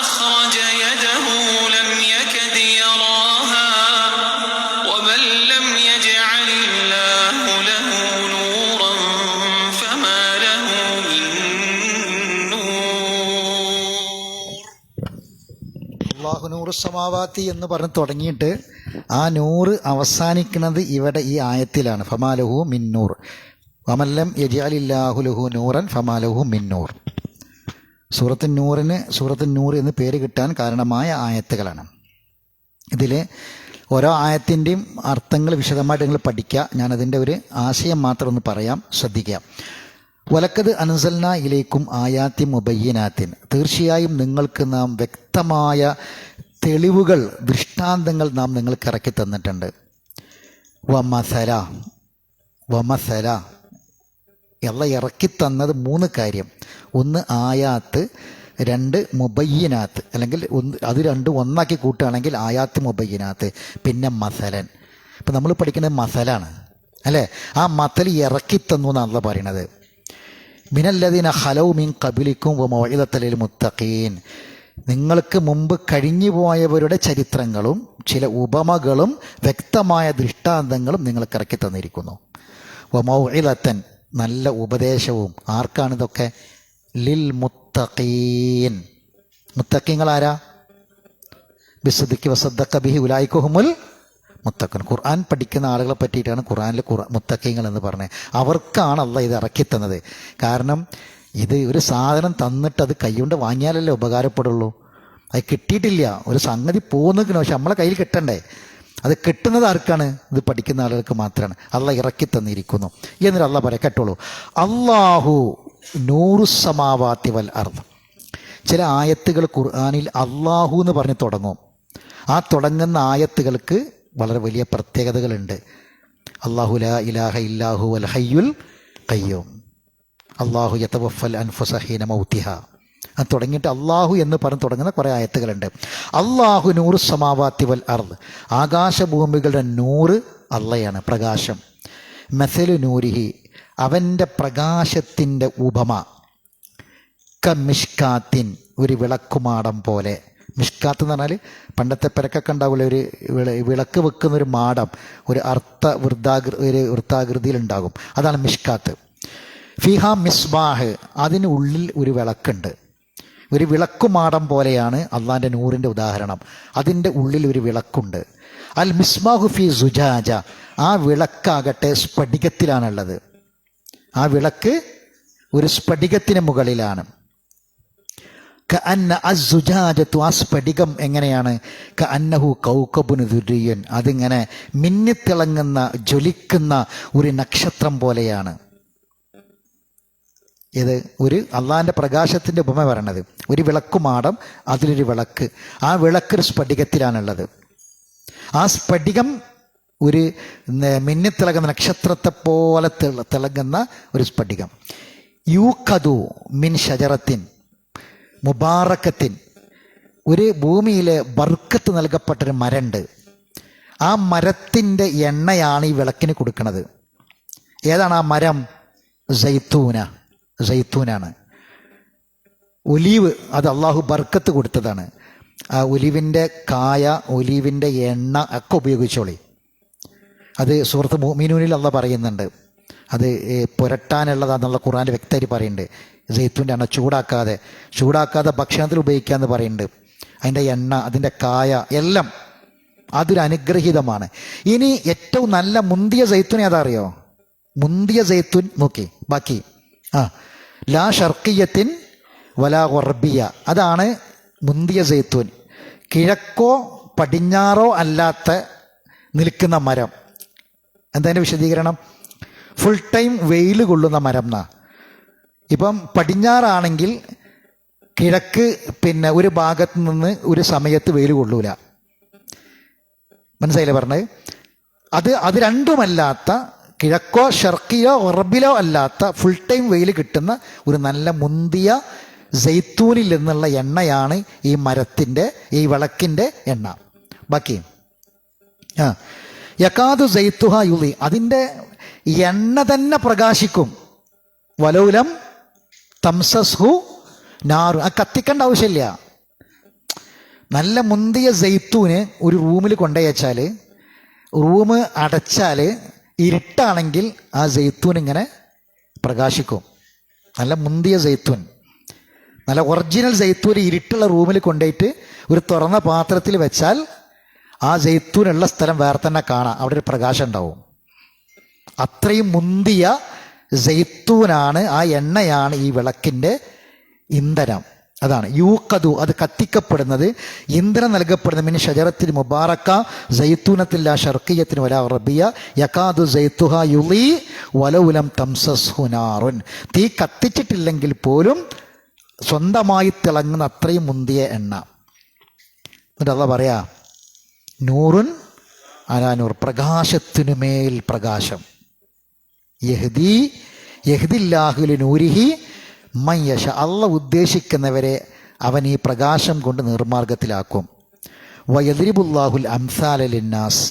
أخرج يده لم يكد يراها ومن لم يجعل الله له نورا فما له من نور. അള്ളാഹു നൂറ് സമാവാത്തി എന്ന് പറഞ്ഞ് തുടങ്ങിയിട്ട് ആ നൂറ് അവസാനിക്കുന്നത് ഇവിടെ ഈ ആയത്തിലാണ്. ഫമാലഹു മിന്നൂർ വമല്ലം യജഅലില്ലാഹു ലഹു നൂറൻ ഫമാലഹു മിന്നൂർ. സൂറത്ത് നൂർ എന്ന് പേര് കിട്ടാൻ കാരണമായ ആയത്തുകളാണ്. ഇതിൽ ഓരോ ആയത്തിൻ്റെയും അർത്ഥങ്ങൾ വിശദമായിട്ട് നിങ്ങൾ പഠിക്കുക. ഞാനതിൻ്റെ ഒരു ആശയം മാത്രം ഒന്ന് പറയാം, ശ്രദ്ധിക്കുക. വലക്കത് അൻസൽന ഇലൈക്കും ആയാത്തി മുബയ്യനാത്തിൻ, തീർച്ചയായും നിങ്ങൾക്ക് നാം വ്യക്തമായ തെളിവുകൾ, ദൃഷ്ടാന്തങ്ങൾ നാം നിങ്ങൾക്ക് ഇറക്കി തന്നിട്ടുണ്ട്. വമസല എല്ലാം ഇറക്കി തന്നത് 3 കാര്യം. ഒന്ന് ആയാത്ത്, 2 മുബയ്യനാത്ത്, അല്ലെങ്കിൽ അത് രണ്ടും ഒന്നാക്കി കൂട്ടുകയാണെങ്കിൽ ആയാത്ത് മുബയ്യനാത്ത്, പിന്നെ മസലൻ. ഇപ്പം നമ്മൾ പഠിക്കുന്നത് മസലാണ് അല്ലേ. ആ മസൽ ഇറക്കി തന്നു എന്നാണല്ലോ പറയണത്. മിനല്ലദീന ഖലൗ മിൻ ഖബലിക്കും വമൗഇദത്തൽ ലിൽ മുത്തഖീൻ, നിങ്ങൾക്ക് മുമ്പ് കഴിഞ്ഞു പോയവരുടെ ചരിത്രങ്ങളും ചില ഉപമകളും വ്യക്തമായ ദൃഷ്ടാന്തങ്ങളും നിങ്ങൾക്ക് ഇറക്കി തന്നിരിക്കുന്നു. വമൗഇദത്തൻ, നല്ല ഉപദേശവും. ആർക്കാണിതൊക്കെ? ലിൽ മുത്തഖീൻ. മുത്തഖീങ്ങൾ ആരാ? ബിസ്ദിഖി വസദ്ദഖ ബിഹി ഉലൈക ഹുമുൽ മുത്തഖീൻ. ഖുർആൻ പഠിക്കുന്ന ആളുകളെ പറ്റിയിട്ടാണ് ഖുർആനിൽ മുത്തഖീങ്ങൾ എന്ന് പറഞ്ഞത്. അവർക്കാണ് അള്ളാഹ് ഇത് ഇറക്കി തന്നത്. കാരണം ഇത് ഒരു സാധനം തന്നിട്ട് അത് കൈകൊണ്ട് വാങ്ങിയാലല്ലേ ഉപകാരപ്പെടുള്ളൂ. അത് കിട്ടിയിട്ടില്ല, ഒരു സംഗതി പോകുന്നതിന്, പക്ഷെ നമ്മളെ കയ്യിൽ കിട്ടണ്ടേ. അത് കിട്ടുന്നത് ആർക്കാണ്? ഇത് പഠിക്കുന്ന ആളുകൾക്ക് മാത്രമാണ്. അള്ളാഹ് ഇറക്കി തന്നിരിക്കുന്നു എന്നൊരു അള്ളാഹ് പറയാം, കേട്ടോളൂ. അല്ലാഹു നൂറു സമാവാതി വൽ അർദ്. ചില ആയത്തുകൾ ഖുർആനിൽ അല്ലാഹു എന്ന് പറഞ്ഞ് തുടങ്ങും. ആ തുടങ്ങുന്ന ആയത്തുകൾക്ക് വളരെ വലിയ പ്രത്യേകതകളുണ്ട്. അല്ലാഹു ലാ ഇലാഹ ഇല്ലാഹു വൽ ഹയ്യുൽ ഖയ്യൂം, അല്ലാഹു യതവഫൽ അൻഫുസ ഹീന മൗതിഹ. അത് തുടങ്ങിയിട്ട് അല്ലാഹു എന്ന് പറഞ്ഞ് തുടങ്ങുന്ന കുറേ ആയത്തുകളുണ്ട്. അല്ലാഹു നൂറു സമാവാതി വൽ അർദ്, ആകാശഭൂമികളുടെ നൂറ് അള്ളയാണ്, പ്രകാശം. മസലു നൂരിഹി, അവൻ്റെ പ്രകാശത്തിൻ്റെ ഉപമ കമിഷ്കാത്തിൻ, ഒരു വിളക്കുമാടം പോലെ. മിഷ്കാത്ത് എന്ന് പറഞ്ഞാൽ പണ്ടത്തെ പെരക്കൊക്കെ ഉണ്ടാവില്ല, ഒരു വിളക്ക് വെക്കുന്ന ഒരു മാടം, ഒരു ഒരു വൃത്താകൃതിയിൽ ഉണ്ടാകും, അതാണ് മിഷ്കാത്ത്. ഫിഹ മിസ്ബാഹ്, അതിന് ഉള്ളിൽ ഒരു വിളക്കുണ്ട്. ഒരു വിളക്കുമാടം പോലെയാണ് അള്ളാഹിൻ്റെ നൂറിൻ്റെ ഉദാഹരണം. അതിൻ്റെ ഉള്ളിൽ ഒരു വിളക്കുണ്ട്. അൽ മിസ്ബാഹു ഫി സുജാജ, ആ വിളക്കാകട്ടെ സ്ഫടികത്തിലാണുള്ളത്. ആ വിളക്ക് ഒരു സ്ഫടികത്തിന് മുകളിലാണ്. കഅന്ന അസ്സുജാജത്തു, ആ സ്ഫടികം എങ്ങനെയാണ്? കഅന്നഹു കൗകബുൻ ദുരിയൻ, അതിങ്ങനെ മിന്നിത്തിളങ്ങുന്ന ജ്വലിക്കുന്ന ഒരു നക്ഷത്രം പോലെയാണ്. ഇത് ഒരു അള്ളാഹിൻ്റെ പ്രകാശത്തിൻ്റെ ഉപമ പറയണത്. ഒരു വിളക്കുമാടം, അതിലൊരു വിളക്ക്, ആ വിളക്കൊരു സ്ഫടികത്തിലാണുള്ളത്. ആ സ്ഫടികം ഒരു മിന്നിത്തിളങ്ങുന്ന നക്ഷത്രത്തെ പോലെ തിളങ്ങുന്ന ഒരു സ്ഫടികം. യൂഖദു മിൻ ഷജറത്തിൻ മുബാറക്കത്തിൻ, ഒരു ഭൂമിയിലെ ബർക്കത്ത് നൽകപ്പെട്ടൊരു മരമുണ്ട്. ആ മരത്തിൻ്റെ എണ്ണയാണ് ഈ വിളക്കിന് കൊടുക്കുന്നത്. ഏതാണ് ആ മരം? സൈത്തൂനാണ്. ഒലീവ്, അത് അള്ളാഹു ബർക്കത്ത് കൊടുത്തതാണ്. ആ ഒലിവിൻ്റെ കായ, ഒലിവിൻ്റെ എണ്ണ ഒക്കെ ഉപയോഗിച്ചോളി. അത് സൂറത്ത് മുഅ്മിനൂനിൽ അള്ളാഹ് പറയുന്നുണ്ട്. അത് പുരട്ടാനുള്ളതാണെന്നുള്ള ഖുർആനിൽ വ്യക്തമായിട്ട് പറയുന്നുണ്ട്. സൈത്തൂൻ്റെ എണ്ണ ചൂടാക്കാതെ ഭക്ഷണത്തിൽ ഉപയോഗിക്കാമെന്ന് പറയുന്നുണ്ട്. അതിൻ്റെ എണ്ണ, അതിൻ്റെ കായ എല്ലാം അതൊരു അനുഗ്രഹീതമാണ്. ഇനി ഏറ്റവും നല്ല മുന്തിയ സൈത്തൂൻ ഏതാ അറിയോ? മുന്തിയ സൈത്തൂൻ നോക്കി ബാക്കി ലാ ഷർക്കിയത്തിൻ വലാ ഗർബിയ, അതാണ് മുന്തിയ സൈത്തൂൻ. കിഴക്കോ പടിഞ്ഞാറോ അല്ലാത്ത നിൽക്കുന്ന മരം. എന്താ വിശദീകരണം? ഫുൾ ടൈം വെയിൽ കൊള്ളുന്ന മരം എന്നാ. ഇപ്പം പടിഞ്ഞാറാണെങ്കിൽ കിഴക്ക് പിന്നെ ഒരു ഭാഗത്ത് നിന്ന് ഒരു സമയത്ത് വെയിൽ കൊള്ളൂല. മനസ്സിലായില്ലേ പറഞ്ഞത്? അത് രണ്ടുമല്ലാത്ത, കിഴക്കോ ഷർക്കിയോ ഉറബിലോ അല്ലാത്ത ഫുൾ ടൈം വെയിൽ കിട്ടുന്ന ഒരു നല്ല മുന്തിയ സൈത്തൂനിൽ നിന്നുള്ള എണ്ണയാണ് ഈ മരത്തിൻ്റെ, ഈ വിളക്കിൻ്റെ എണ്ണ. ബാക്കി യകാദു സൈത്തുഹ യുളി, അതിൻ്റെ എണ്ണ തന്നെ പ്രകാശിക്കും. വലൗലം തംസസ്ഹു നാറു, ആ കത്തിക്കേണ്ട ആവശ്യമില്ല. നല്ല മുന്തിയ സൈത്തൂന് ഒരു റൂമിൽ കൊണ്ടുവച്ചാൽ, റൂം അടച്ചാൽ ഇരുട്ടാണെങ്കിൽ ആ സൈത്തൂൻ ഇങ്ങനെ പ്രകാശിക്കും. നല്ല മുന്തിയ സൈത്തൂൻ, നല്ല ഒറിജിനൽ സൈത്തൂൻ ഇരുട്ടുള്ള റൂമിൽ കൊണ്ടുപോയിട്ട് ഒരു തുറന്ന പാത്രത്തിൽ വെച്ചാൽ ആ സൈത്തൂനുള്ള സ്ഥലം വേറെ തന്നെ കാണാം, അവിടെ ഒരു പ്രകാശം ഉണ്ടാവും. അത്രയും മുന്തിയ സൈത്തൂനാണ്, ആ എണ്ണയാണ് ഈ വിളക്കിൻ്റെ ഇന്ധനം. അതാണ് യൂഖദു, അത് കത്തിക്കപ്പെടുന്നത്, ഇന്ധനം നൽകപ്പെടുന്നത് മിൻ ഷജറത്തിൽ മുബാറക്ക സൈത്തൂനത്തില്ല ഷർക്കിയത്തിന് വലാ റബിയ യകാദു സൈത്തുഹ യുളി വലൗലം തംസസ്ഹു നാറുൻ, തീ കത്തിച്ചിട്ടില്ലെങ്കിൽ പോലും സ്വന്തമായി തിളങ്ങുന്ന അത്രയും മുന്തിയ എണ്ണ. എന്നിട്ട് അള്ളാഹ് പറയാ നൂറുൻ അലാ നൂർ, പ്രകാശത്തിനുമേൽ പ്രകാശം. യഹ്ദില്ലാഹു ലിനൂരിഹി മൻ യശ, അള്ളാഹ് ഉദ്ദേശിക്കുന്നവരെ അവൻ ഈ പ്രകാശം കൊണ്ട് നിർമാർഗത്തിലാക്കും. വയദ്രിബുല്ലാഹുൽ അംസാല ലിന്നാസ്,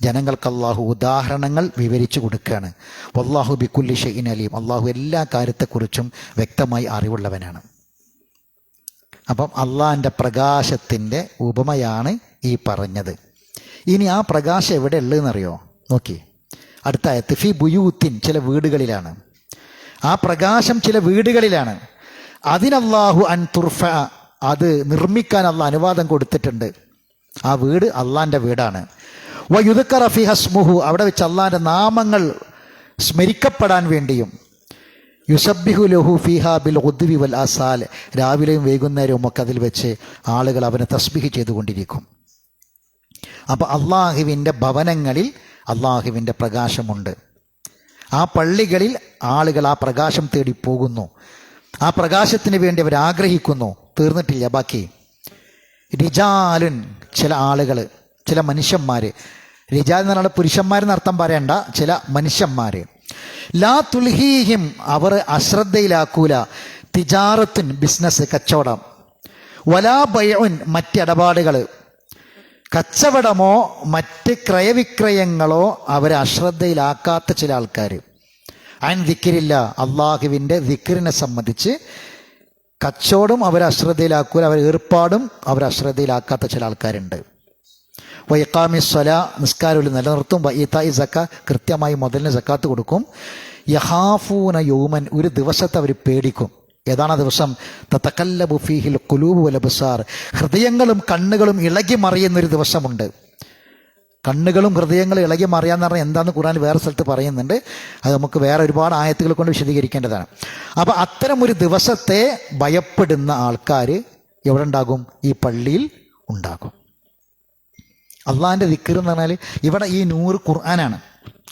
ജനങ്ങൾക്ക് അള്ളാഹു ഉദാഹരണങ്ങൾ വിവരിച്ചു കൊടുക്കുകയാണ്. വല്ലാഹു ബികുല്ലി ഷൈഇൻ അലീം, അള്ളാഹു എല്ലാ കാര്യത്തെക്കുറിച്ചും വ്യക്തമായി അറിവുള്ളവനാണ്. അപ്പം അള്ളാഹിൻ്റെ പ്രകാശത്തിൻ്റെ ഉപമയാണ് ഈ പറഞ്ഞത്. ഇനി ആ പ്രകാശം എവിടെ ഉള്ളതെന്നറിയോ? നോക്കി അടുത്ത ആയത്ത്. ഫി ബുയൂത്തിൻ, ചില വീടുകളിലാണ്. ആ പ്രകാശം ചില വീടുകളിലാണ്. അതിനല്ലാഹു അൻ തുർഫ, അത് നിർമ്മിക്കാൻ അള്ളാഹ് അനുവാദം കൊടുത്തിട്ടുണ്ട്. ആ വീട് അള്ളാഹിൻ്റെ വീടാണ്. വയുദ്കറ ഫിഹ സ്മുഹു, അവിടെ വെച്ച് അള്ളാഹിൻ്റെ നാമങ്ങൾ സ്മരിക്കപ്പെടാൻ വേണ്ടിയും. യുസബ്ബിഹു ലഹു ഫിഹ ബിൽ ഗുദ്വി വൽ ആസാൽ, രാവിലെയും വൈകുന്നേരവും ഒക്കെ അതിൽ വെച്ച് ആളുകൾ അവനെ തസ്ബീഹ് ചെയ്തുകൊണ്ടിരിക്കും. അപ്പോൾ അള്ളാഹുവിൻ്റെ ഭവനങ്ങളിൽ അള്ളാഹുവിൻ്റെ പ്രകാശമുണ്ട്. ആ പള്ളികളിൽ ആളുകൾ ആ പ്രകാശം തേടി പോകുന്നു. ആ പ്രകാശത്തിന് വേണ്ടി അവർ ആഗ്രഹിക്കുന്നു. തീർന്നിട്ടില്ല, ബാക്കി. റിജാലുൻ, ചില ആളുകൾ, ചില മനുഷ്യന്മാർ. റിജാൽ എന്ന് പറഞ്ഞാൽ പുരുഷന്മാരെന്ന് അർത്ഥം പറയണ്ട, ചില മനുഷ്യന്മാർ. ലാ തുൽഹീഹിം, അവർ അശ്രദ്ധയിലാക്കൂല. തിജാറത്തുൻ, ബിസിനസ്, കച്ചവടം. വലാ ബൈഉൻ, മറ്റിടപാടുകൾ, കച്ചവടമോ മറ്റ് ക്രയവിക്രയങ്ങളോ അവരെ അശ്രദ്ധയിലാക്കാത്ത ചില ആൾക്കാർ. അൻ ദിക്രില്ല, അള്ളാഹുവിൻ്റെ ദിക്റിനെ സംബന്ധിച്ച് കച്ചവടം അവരെ അശ്രദ്ധയിലാക്കൂല, അവർ ഏർപ്പാടും അവരെ അശ്രദ്ധയിലാക്കാത്ത ചില ആൾക്കാരുണ്ട്. വൈഖാമി സ്വല, നിസ്കാരം നിലനിർത്തും. വഈതാഇ സക്ക, കൃത്യമായി മുതലിന് സക്കാത്ത് കൊടുക്കും. യഹാഫൂന യൗമൻ, ഒരു ദിവസത്തെ അവർ പേടിക്കും. ഏതാണ് ആ ദിവസം? തതകല്ലബു ഫീഹിൽ ഖുലൂബു വൽ അബ്സാർ, ഹൃദയങ്ങളും കണ്ണുകളും ഇളകി മറിയുന്നൊരു ദിവസമുണ്ട്. കണ്ണുകളും ഹൃദയങ്ങളും ഇളകി മറിയാന്ന് പറഞ്ഞാൽ എന്താണെന്ന് ഖുർആൻ വേറെ സ്ഥലത്ത് പറയുന്നുണ്ട്. അത് നമുക്ക് വേറെ ഒരുപാട് ആയത്തുകൾ കൊണ്ട് വിശദീകരിക്കേണ്ടതാണ്. അപ്പോൾ അത്തരം ഒരു ദിവസത്തെ ഭയപ്പെടുന്ന ആൾക്കാർ എവിടെ ഉണ്ടാകും? ഈ പള്ളിയിൽ ഉണ്ടാകും. അള്ളാഹിൻ്റെ ദിക്ർ എന്ന് പറഞ്ഞാൽ ഇവിടെ ഈ നൂറ് ഖുർആനാണ്.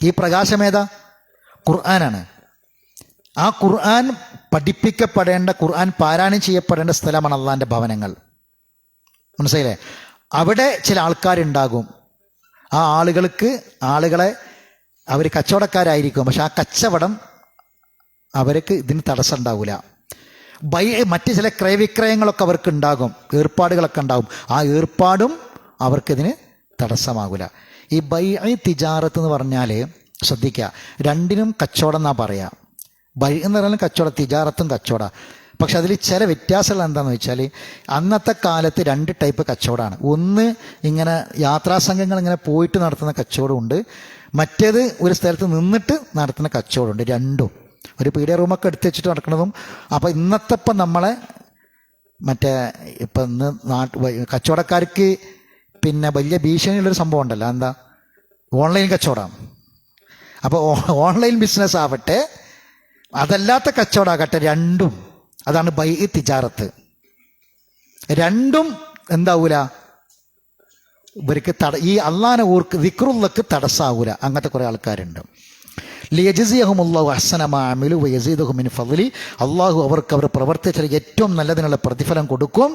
ഈ പ്രകാശമേതാ? ഖുർആനാണ്. ആ ഖുർആൻ പഠിപ്പിക്കപ്പെടേണ്ട, ഖുർആൻ പാരായണം ചെയ്യപ്പെടേണ്ട സ്ഥലമാണ് അള്ളാഹിൻ്റെ ഭവനങ്ങൾ. മനസ്സിലായില്ലേ? അവിടെ ചില ആൾക്കാരുണ്ടാകും. ആ ആളുകളെ അവർ കച്ചവടക്കാരായിരിക്കും, പക്ഷെ ആ കച്ചവടം അവർക്ക് ഇതിന് തടസ്സം ഉണ്ടാവില്ല. മറ്റ് ചില ക്രയവിക്രയങ്ങളൊക്കെ അവർക്ക് ഉണ്ടാകും, ഏർപ്പാടുകളൊക്കെ ഉണ്ടാകും. ആ ഏർപ്പാടും അവർക്കിതിന് തടസ്സമാകില്ല. ഈ തിജാറത്ത് എന്ന് പറഞ്ഞാൽ ശ്രദ്ധിക്കുക, രണ്ടിനും കച്ചവടം എന്നാ പറയാ. എന്ന് പറഞ്ഞാലും കച്ചവടം, തിജാറത്തും കച്ചവടം. പക്ഷെ അതിൽ ചില വ്യത്യാസങ്ങൾ എന്താണെന്ന് വെച്ചാൽ, അന്നത്തെ കാലത്ത് രണ്ട് ടൈപ്പ് കച്ചവടമാണ്. ഒന്ന് ഇങ്ങനെ യാത്രാസംഘങ്ങൾ ഇങ്ങനെ പോയിട്ട് നടത്തുന്ന കച്ചവടമുണ്ട്, മറ്റേത് ഒരു സ്ഥലത്ത് നിന്നിട്ട് നടത്തുന്ന കച്ചവടമുണ്ട്. രണ്ടും ഒരു പീഡിയ റൂമൊക്കെ എടുത്ത് വെച്ചിട്ട് നടക്കുന്നതും. അപ്പോൾ ഇന്നത്തെ ഇപ്പം നമ്മളെ ഇപ്പം ഇന്ന് കച്ചവടക്കാർക്ക് പിന്നെ വലിയ ഭീഷണിയുള്ളൊരു സംഭവം ഉണ്ടല്ലോ, എന്താ? ഓൺലൈൻ കച്ചവടം. അപ്പോൾ ഓൺലൈൻ ബിസിനസ് ആവട്ടെ, അതല്ലാത്ത കച്ചവടമാകട്ടെ, രണ്ടും അതാണ് തിജാറത്ത്. രണ്ടും എന്താവൂല? ഇവർക്ക് ഈ അള്ളാനെ ദിക്റുള്ളക്ക് തടസ്സാവൂല. അങ്ങനത്തെ കുറേ ആൾക്കാരുണ്ട്. ലിയജ്സിയഹുമുല്ലാഹു അഹ്സന മാ അമിലു വയസീദുഹും മിൻ ഫദ്ലി, അള്ളാഹു അവർക്ക് അവർ പ്രവർത്തിച്ച ഏറ്റവും നല്ലതിനുള്ള പ്രതിഫലം കൊടുക്കും.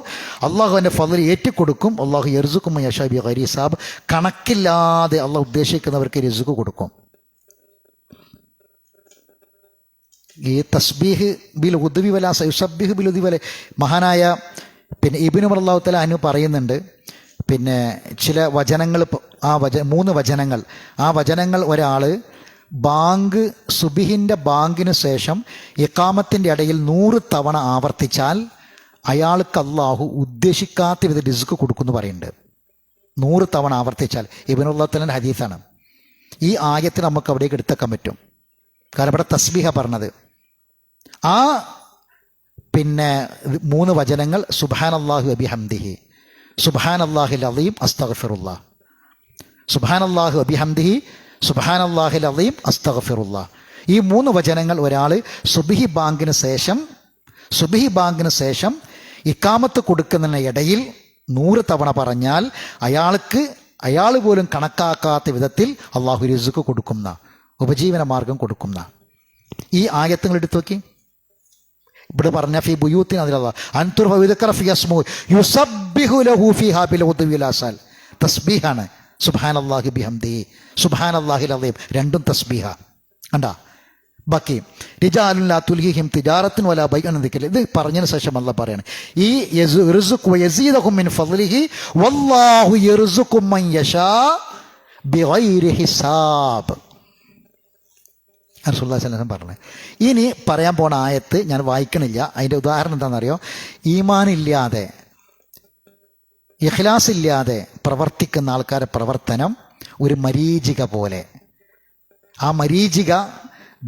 അള്ളാഹു അതിൻ്റെ ഫദ്ലി ഏറ്റിക്കൊടുക്കും. അള്ളാഹു യർസുക്കും മൻ യശാ ബിഗൈരി ഹിസാബ്, കണക്കില്ലാതെ അള്ളാഹു ഉദ്ദേശിക്കുന്നവർക്ക് റിസ്ക് കൊടുക്കും. ഈ തസ്ബീഹ് ബിൽ ഉദ്വി വല സയുസബ്ബിഹ് ബിൽ ഉദ്വി വല, മഹാനായ പിന്നെ ഇബ്നു ഉമർ റളിയല്ലാഹു തആല അൻഹു പറയുന്നുണ്ട്. പിന്നെ ചില വചനങ്ങൾ, മൂന്ന് വചനങ്ങൾ, ആ വചനങ്ങൾ ഒരാൾ ബാങ്ക്, സുബിഹിൻ്റെ ബാങ്കിന് ശേഷം ഇഖാമത്തിൻ്റെ ഇടയിൽ 100 തവണ ആവർത്തിച്ചാൽ അയാൾക്ക് അള്ളാഹു ഉദ്ദേശിക്കാത്ത വിധ റിസ്ക് കൊടുക്കുമെന്ന് പറയുന്നുണ്ട്. 100 തവണ ആവർത്തിച്ചാൽ. ഇബ്നു റളിയല്ലാഹു തആല ഹദീസാണ്. ഈ ആയത്തിന് നമുക്ക് അവിടേക്ക് എടുത്തേക്കാൻ പറ്റും. കാരണം ഇവിടെ തസ്ബീഹ പറഞ്ഞത്. ആ പിന്നെ 3 വചനങ്ങൾ സുബ്ഹാനല്ലാഹി വബിഹംദിഹി, സുബ്ഹാനല്ലാഹിൽ അളീം, അസ്തഗ്ഫിറുല്ലാഹ്. സുബ്ഹാനല്ലാഹി വബിഹംദിഹി, സുബ്ഹാനല്ലാഹിൽ അളീം, അസ്തഗ്ഫിറുല്ലാഹ്. ഈ 3 വചനങ്ങൾ ഒരാൾ സുബ്ഹി ബാങ്കിന് ശേഷം ഇഖാമത്ത് കൊടുക്കുന്നതിന് ഇടയിൽ 100 തവണ പറഞ്ഞാൽ അയാൾ പോലും കണക്കാക്കാത്ത വിധത്തിൽ അള്ളാഹു റിസ്ക് കൊടുക്കുന്ന, ഉപജീവന മാർഗം കൊടുക്കുന്ന. ഈ ആയത്തുകൾ എടുത്തു നോക്കി. ഇവിടെ പറഞ്ഞ ഫി ബുയൂത്തിൻ അതിലുള്ള അൻതുർ ഫിദക്കറ ഫി അസ്മു യുസബ്ബിഹു ലഹു ഫീഹാ ബിൽ ഉദ്വി വൽ ആസാൽ, തസ്ബീഹാണ്. സുബ്ഹാനല്ലാഹി ബിഹംദിഹി, സുബ്ഹാനല്ലാഹിൽ അളീം, രണ്ടും തസ്ബീഹ. കണ്ടാ? ബാക്കി റിജാലുൻ ലാ തുൽഹിഹിം തിജാറത്തുൻ വലാ ബൈഉൻ അൻ ദിക്രില്ലാഹ്. ഇത് പറഞ്ഞതിന് ശേഷം അല്ലാഹ് പറയാണ്, ഈ യർസുഖു വയസീദുഹും മിൻ ഫദ്ലിഹി വല്ലാഹു യർസുഖു മൻ യശാ ബിഗൈരി ഹിസാബ്. റസൂലുള്ളാഹി സ്വല്ലല്ലാഹു അലൈഹി വസല്ലം പറഞ്ഞത്. ഇനി പറയാൻ പോണ ആയത്ത് ഞാൻ വായിക്കണില്ല. അതിൻ്റെ ഉദാഹരണം എന്താണെന്നറിയോ? ഈമാനില്ലാതെ, ഇഖ്ലാസ് ഇല്ലാതെ പ്രവർത്തിക്കുന്ന ആൾക്കാരുടെ പ്രവർത്തനം ഒരു മരീചിക പോലെ. ആ മരീചിക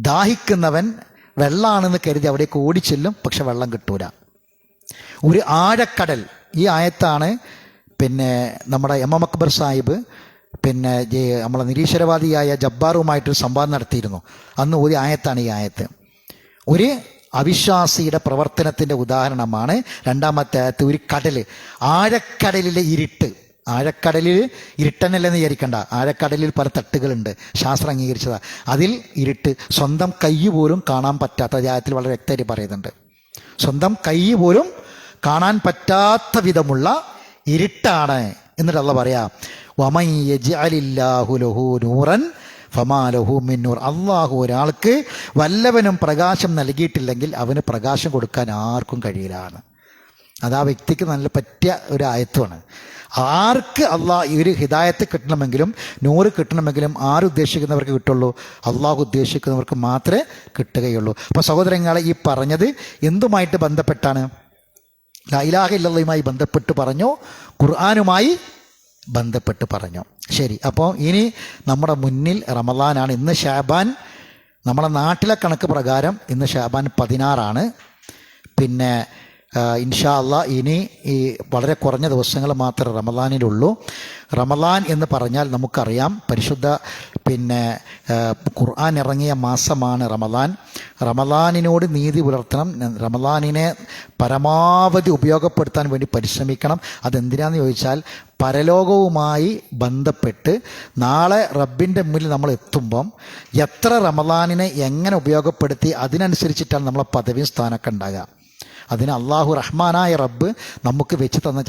ദാഹിക്കുന്നവൻ വെള്ളമാണെന്ന് കരുതി അവിടേക്ക് ഓടിച്ചെല്ലും, പക്ഷെ വെള്ളം കിട്ടൂല. ഒരു ആഴക്കടൽ. ഈ ആയത്താണ് പിന്നെ നമ്മുടെ എം എം അക്ബർ സാഹിബ് പിന്നെ നമ്മളെ നിരീശ്വരവാദിയായ ജബ്ബാറുമായിട്ടൊരു സംവാദം നടത്തിയിരുന്നു. അന്ന് ഒരു ആയത്താണ് ഈ ആയത്ത്. ഒരു അവിശ്വാസിയുടെ പ്രവർത്തനത്തിൻ്റെ ഉദാഹരണമാണ് രണ്ടാമത്തെ ആയത്ത്. ഒരു കടൽ, ആഴക്കടലിലെ ഇരുട്ട്. ആഴക്കടലിൽ ഇരുട്ടനല്ലെന്ന് വിചാരിക്കണ്ട. ആഴക്കടലിൽ പല തട്ടുകളുണ്ട്, ശാസ്ത്രം അംഗീകരിച്ചതാ. അതിൽ ഇരുട്ട്, സ്വന്തം കൈ പോലും കാണാൻ പറ്റാത്ത, ആയത്തിൽ വളരെ വ്യക്തമായിട്ട് പറയുന്നുണ്ട്. സ്വന്തം കൈ പോലും കാണാൻ പറ്റാത്ത വിധമുള്ള ഇരുട്ടാണ്. എന്നിട്ട് അള്ളാഹ് പറയാ, വമൻ യജ്അലില്ലാഹു ലഹു നൂറൻ ഫമാ ലഹു മിൻ നൂർ. അള്ളാഹു ഒരാൾക്ക് വല്ലവനും പ്രകാശം നൽകിയിട്ടില്ലെങ്കിൽ അവന് പ്രകാശം കൊടുക്കാൻ ആർക്കും കഴിയില്ലാണ്. അത് ആ വ്യക്തിക്ക് നല്ല പറ്റിയ ഒരു ആയത്വമാണ്. ആർക്ക് അള്ളാഹ് ഒരു ഹിദായത്ത് കിട്ടണമെങ്കിലും നൂറ് കിട്ടണമെങ്കിലും ആരുദ്ദേശിക്കുന്നവർക്ക് കിട്ടുള്ളൂ? അള്ളാഹു ഉദ്ദേശിക്കുന്നവർക്ക് മാത്രമേ കിട്ടുകയുള്ളൂ. അപ്പോൾ സഹോദരങ്ങളെ, ഈ പറഞ്ഞത് എന്തുമായിട്ട് ബന്ധപ്പെട്ടാണ്? ലാ ഇലാഹ ഇല്ലല്ലാഹുമായി ബന്ധപ്പെട്ട് പറഞ്ഞു, ഖുർആനുമായി ബന്ധപ്പെട്ട് പറഞ്ഞു. ശരി, അപ്പോൾ ഇനി നമ്മുടെ മുന്നിൽ റമദാനാണ്. ഇന്ന് ഷാബാൻ, നമ്മുടെ നാട്ടിലെ കണക്ക് പ്രകാരം ഇന്ന് ഷാബാൻ 16 പിന്നെ ഇൻഷാ അല്ലാഹ് ഇനി ഈ വളരെ കുറഞ്ഞ ദിവസങ്ങൾ മാത്രമേ റമദാനിലുള്ളൂ. റമദാൻ എന്ന് പറഞ്ഞാൽ നമുക്കറിയാം, പരിശുദ്ധ ഖുർആൻ ഇറങ്ങിയ മാസമാണ് റമദാൻ. റമദാനിനോട് നീതി പുലർത്തണം, റമദാനിനെ പരമാവധി ഉപയോഗപ്പെടുത്താൻ വേണ്ടി പരിശ്രമിക്കണം. അതെന്തിനാന്ന് ചോദിച്ചാൽ, പരലോകവുമായി ബന്ധപ്പെട്ട് നാളെ റബ്ബിൻ്റെ മുന്നിൽ നമ്മൾ എത്തുമ്പം എത്ര റമദാനിനെ എങ്ങനെ ഉപയോഗപ്പെടുത്തി അതിനനുസരിച്ചിട്ടാണ് നമ്മളെ പദവിയും സ്ഥാനമൊക്കെ ഉണ്ടാകുക. അതിന് അള്ളാഹു റഹ്മാനായ റബ്ബ് നമുക്ക് വെച്ച് തന്ന